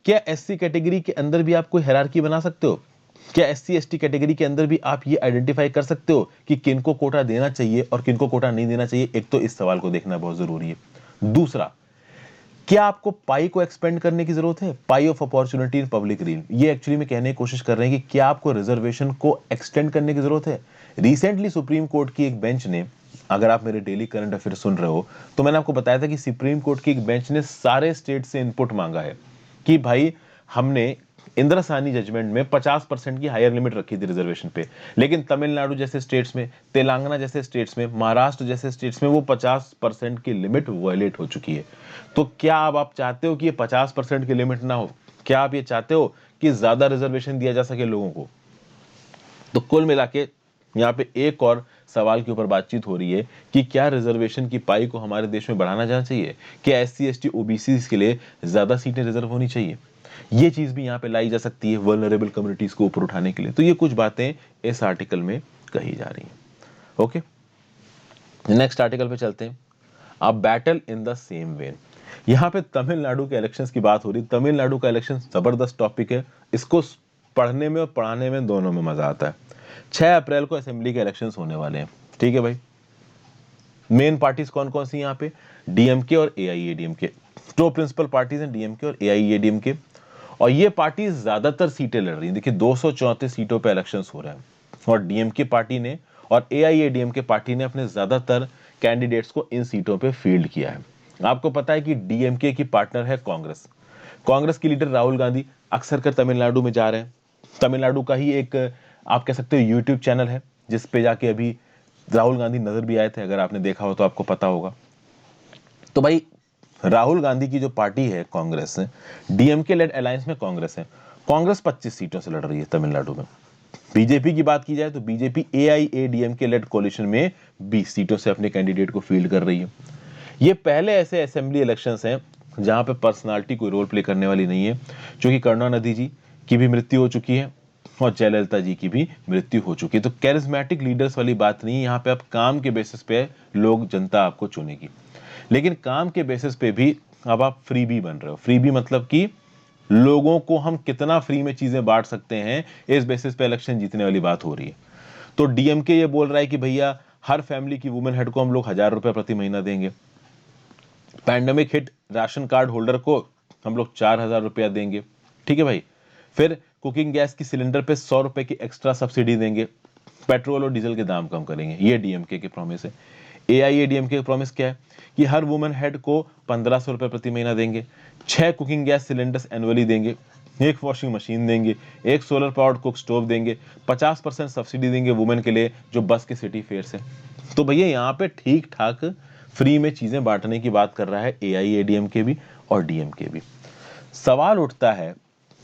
क्या एससी कैटेगरी के अंदर भी आप कोई हायरार्की बना सकते हो? क्या एससी एसटी कैटेगरी के अंदर भी आप ये आइडेंटिफाई कर सकते हो कि किनको कोटा देना चाहिए और किनको कोटा नहीं देना चाहिए? एक तो इस सवाल को देखना बहुत जरूरी है। दूसरा, क्या आपको पाई को एक्सपेंड करने की जरूरत है? पाई of opportunity in public reel, ये एक्चुअली में कहने की कोशिश कर रहे हैं कि क्या आपको रिजर्वेशन को एक्सटेंड करने की जरूरत है? रिसेंटली सुप्रीम कोर्ट की एक बेंच ने, अगर आप मेरे डेली करंट अफेयर सुन रहे हो तो मैंने आपको बताया था कि सुप्रीम कोर्ट की एक बेंच ने सारे स्टेट से इनपुट मांगा है कि भाई हमने इंदिरासानी जजमेंट में 50% की हायर लिमिट रखी थी रिजर्वेशन पे, लेकिन तमिलनाडु जैसे स्टेट्स में, तेलंगाना जैसे स्टेट्स में, महाराष्ट्र जैसे स्टेट्स में वो 50% की लिमिट वायलेट हो चुकी है। तो क्या अब आप चाहते हो कि ये 50% की लिमिट ना हो? क्या आप ये चाहते हो कि ज्यादा रिजर्वेशन दिया जा सके लोगों को? तो कुल मिला के यहाँ पे एक और सवाल के ऊपर बातचीत हो रही है कि क्या रिजर्वेशन की पाई को हमारे देश में बढ़ाना जाना चाहिए? क्या एससी एसटी ओबीसी के लिए ज्यादा सीटें रिजर्व होनी चाहिए? ये चीज भी यहाँ पे लाई जा सकती है वल्नरेबल कम्युनिटीज को ऊपर उठाने के लिए। तो ये कुछ बातें इस आर्टिकल में कही जा रही हैं। ओके, नेक्स्ट आर्टिकल पे चलते हैं। A battle in the same when. यहाँ पे तमिलनाडु के इलेक्शंस की बात हो रही। तमिलनाडु का इलेक्शन जबरदस्त टॉपिक है, इसको पढ़ने में और पढ़ाने में दोनों में मजा आता है। 6 अप्रैल को असेंबली के इलेक्शंस होने वाले हैं, ठीक है भाई। मेन पार्टीज कौन कौन सी यहाँ पे? डीएमके और एआईएडीएमके, दो प्रिंसिपल पार्टीज हैं, डीएमके और एआईएडीएमके। और ये पार्टी ज्यादातर सीटें लड़ रही हैं। देखिए 234 सीटों पे इलेक्शंस हो रहे हैं और डीएमके पार्टी ने और एआईएडीएमके पार्टी ने अपने ज्यादातर कैंडिडेट्स को इन सीटों पे फील्ड किया है। आपको पता है कि डीएमके की पार्टनर है कांग्रेस। कांग्रेस की लीडर राहुल गांधी अक्सर कर तमिलनाडु में जा रहे हैं। तमिलनाडु का ही एक आप कह सकते हो यूट्यूब चैनल है जिस पे जाके अभी राहुल गांधी नजर भी आए थे, अगर आपने देखा हो तो आपको पता होगा। तो भाई राहुल गांधी की जो पार्टी है कांग्रेस, डीएमके लेड अलायंस में कांग्रेस है। कांग्रेस 25 सीटों से लड़ रही है तमिलनाडु में। बीजेपी की बात की जाए तो बीजेपी एआईएडीएमके लेड कोलिशन में 20 सीटों से अपने कैंडिडेट को फील्ड कर रही है। ये पहले ऐसे असेंबली इलेक्शंस हैं जहां पे पर्सनालिटी कोई रोल प्ले करने वाली नहीं है, क्योंकि करुणानिधि जी की भी मृत्यु हो चुकी है और जयललिता जी की भी मृत्यु हो चुकी है। तो कैरिज्मेटिक लीडर्स वाली बात नहीं है यहाँ पे। अब काम के बेसिस पे लोग, जनता आपको चुनेगी, लेकिन काम के बेसिस पे भी अब आप फ्री भी बन रहे हो। फ्री भी मतलब कि लोगों को हम कितना फ्री में चीजें बांट सकते हैं, इस बेसिस पे इलेक्शन जीतने वाली बात हो रही है। तो डीएमके ये बोल रहा है कि भैया हर फैमिली की वुमेन हेड को हम लोग 1000 रुपए प्रति महीना देंगे। Pandemic hit ration card holder को हम लोग 4000 रुपया देंगे, ठीक है भाई। फिर कुकिंग गैस की सिलेंडर पे 100 रुपए की एक्स्ट्रा सब्सिडी देंगे। पेट्रोल और डीजल के दाम कम करेंगे। ये डीएमके के प्रॉमिस है। एआईएडीएमके का प्रॉमिस क्या है कि हर वुमेन हेड को 1500 रुपए प्रति महीना देंगे, 6 कुकिंग गैस सिलेंडर्स एनुअली देंगे, एक वॉशिंग मशीन देंगे, एक सोलर पावर्ड कुक स्टोव देंगे, 50% सब्सिडी देंगे वुमेन के लिए जो बस के सिटी फेयर से। तो भैया यहाँ पे ठीक ठाक फ्री में चीजें बांटने की बात कर रहा है एआईएडीएमके भी और डीएमके भी। सवाल उठता है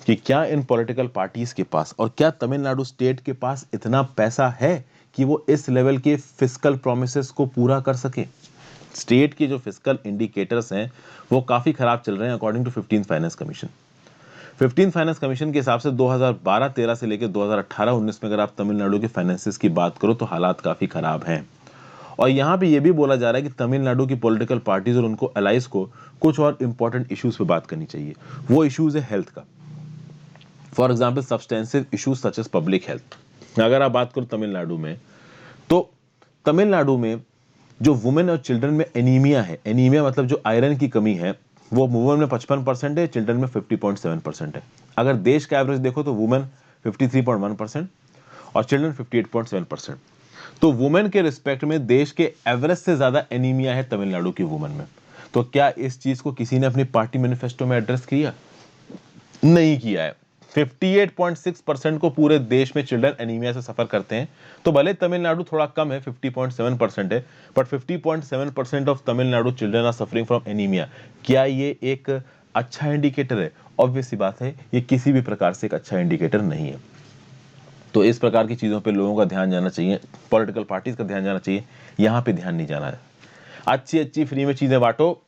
कि क्या इन पॉलिटिकल पार्टीज के पास और क्या तमिलनाडु स्टेट के पास इतना पैसा है कि वो इस लेवल के फिस्कल प्रोमिसेस को पूरा कर सके? स्टेट के जो फिस्कल इंडिकेटर्स हैं वो काफी खराब चल रहे हैं according to 15th finance commission. 15th finance commission के हिसाब से 2012-13 से लेकर 2018-19 में अगर आप तमिलनाडु के फाइनेंसेस की बात करो तो हालात काफी खराब हैं। और यहाँ पे ये भी बोला जा रहा है कि तमिलनाडु की पॉलिटिकल पार्टीज और उनको अलाइज को कुछ और इंपॉर्टेंट इश्यूज पे बात करनी चाहिए। वो इश्यूज है हेल्थ का। For example substantive issues such as public health. अगर आप बात करो तमिलनाडु में, तो तमिलनाडु में जो वुमेन और चिल्ड्रन में एनीमिया है, एनीमिया मतलब जो आयरन की कमी है, वो वुमेन में 55% है, चिल्ड्रन में 50.7% है। अगर देश का एवरेज देखो तो वुमेन 53.1% और चिल्ड्रन 58.7%। तो वुमेन के रिस्पेक्ट में देश के एवरेज से ज्यादा एनीमिया है तमिलनाडु की वुमेन में। तो क्या इस चीज को किसी ने अपनी पार्टी मैनिफेस्टो में एड्रेस किया? नहीं किया है। 58.6% को पूरे देश में चिल्ड्रन एनीमिया से सफर करते हैं। तो भले तमिलनाडु थोड़ा कम है, 50.7% है, but 50.7% of Tamil Nadu children are suffering from anaemia. क्या ये एक अच्छा इंडिकेटर है? ऑब्वियस सी बात है, ये किसी भी प्रकार से एक अच्छा इंडिकेटर नहीं है। तो इस प्रकार की चीजों पे लोगों का ध्यान जाना चाहिए, पॉलिटिकल पार्टीज का ध्यान जाना चाहिए, यहाँ पे ध्यान नहीं जाना है। अच्छी अच्छी फ्री में चीजें बांटो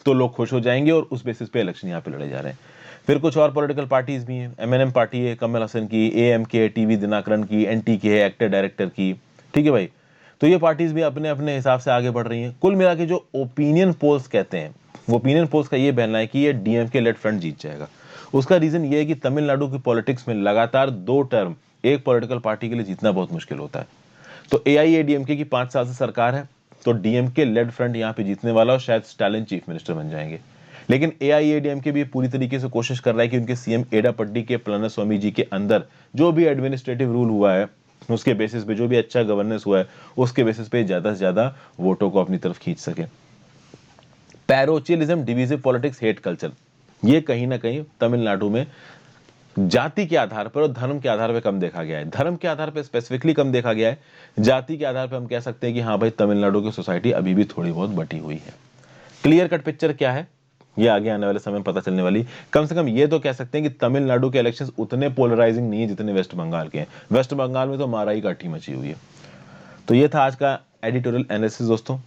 तो लोग खुश हो जाएंगे और उस बेसिस पे इलेक्शन यहाँ पे लड़े जा रहे हैं। फिर कुछ और पॉलिटिकल पार्टीज भी हैं। एमएनएम पार्टी है कमल हसन की, एएमके टीवी दिनाकरन की, एनटीके है एक्टर डायरेक्टर की, ठीक है भाई। तो ये पार्टीज भी अपने अपने हिसाब से आगे बढ़ रही हैं। कुल मिला के जो ओपिनियन पोल्स कहते हैं, वो ओपिनियन पोल्स का ये कहना है कि ये डीएमके लेड फ्रंट जीत जाएगा। उसका रीजन ये है कि तमिलनाडु की पॉलिटिक्स में लगातार 2 टर्म एक पॉलिटिकल पार्टी के लिए जीतना बहुत मुश्किल होता है। तो एआईएडीएमके की 5 साल से सरकार है, तो डीएमके लेड फ्रंट यहाँ पे जीतने वाला और शायद स्टालिन चीफ मिनिस्टर बन जाएंगे। लेकिन AIADMK भी पूरी तरीके से कोशिश कर रहा है कि उनके सीएम एडापट्टी के पलानीस्वामी जी के अंदर जो भी एडमिनिस्ट्रेटिव रूल हुआ है उसके बेसिस पे, जो भी अच्छा गवर्नेंस हुआ है उसके बेसिस पे ज्यादा से ज्यादा वोटों को अपनी तरफ खींच सके। पैरोचियलिज्म, डिविजिव पॉलिटिक्स, हेट कल्चर, ये कहीं ना कहीं तमिलनाडु में जाति के आधार पर और धर्म के आधार पर कम देखा गया है। धर्म के आधार पर स्पेसिफिकली कम देखा गया है, जाति के आधार पर हम कह सकते हैं कि हाँ भाई तमिलनाडु की सोसाइटी अभी भी थोड़ी बहुत बटी हुई है। क्लियर कट पिक्चर क्या है ये आगे आने वाले समय में पता चलने वाली। कम से कम ये तो कह सकते हैं कि तमिलनाडु के इलेक्शंस उतने पोलराइजिंग नहीं है जितने वेस्ट बंगाल के हैं। वेस्ट बंगाल में तो मारा ही काठी मची हुई है। तो ये था आज का एडिटोरियल एनालिसिस दोस्तों।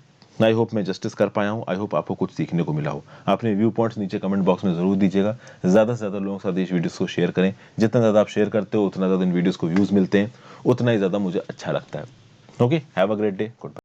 आई होप मैं जस्टिस कर पाया हूँ, आई होप आपको कुछ सीखने को मिला हो। अपने व्यू पॉइंट्स नीचे कमेंट बॉक्स में जरूर दीजिएगा। ज़्यादा से ज़्यादा लोगों के साथ इस वीडियोस को शेयर करें। जितना ज़्यादा आप शेयर करते हो उतना ज़्यादा इन वीडियोस को व्यूज़ मिलते हैं, उतना ही ज़्यादा मुझे अच्छा लगता है। Okay, have a great day, good bye.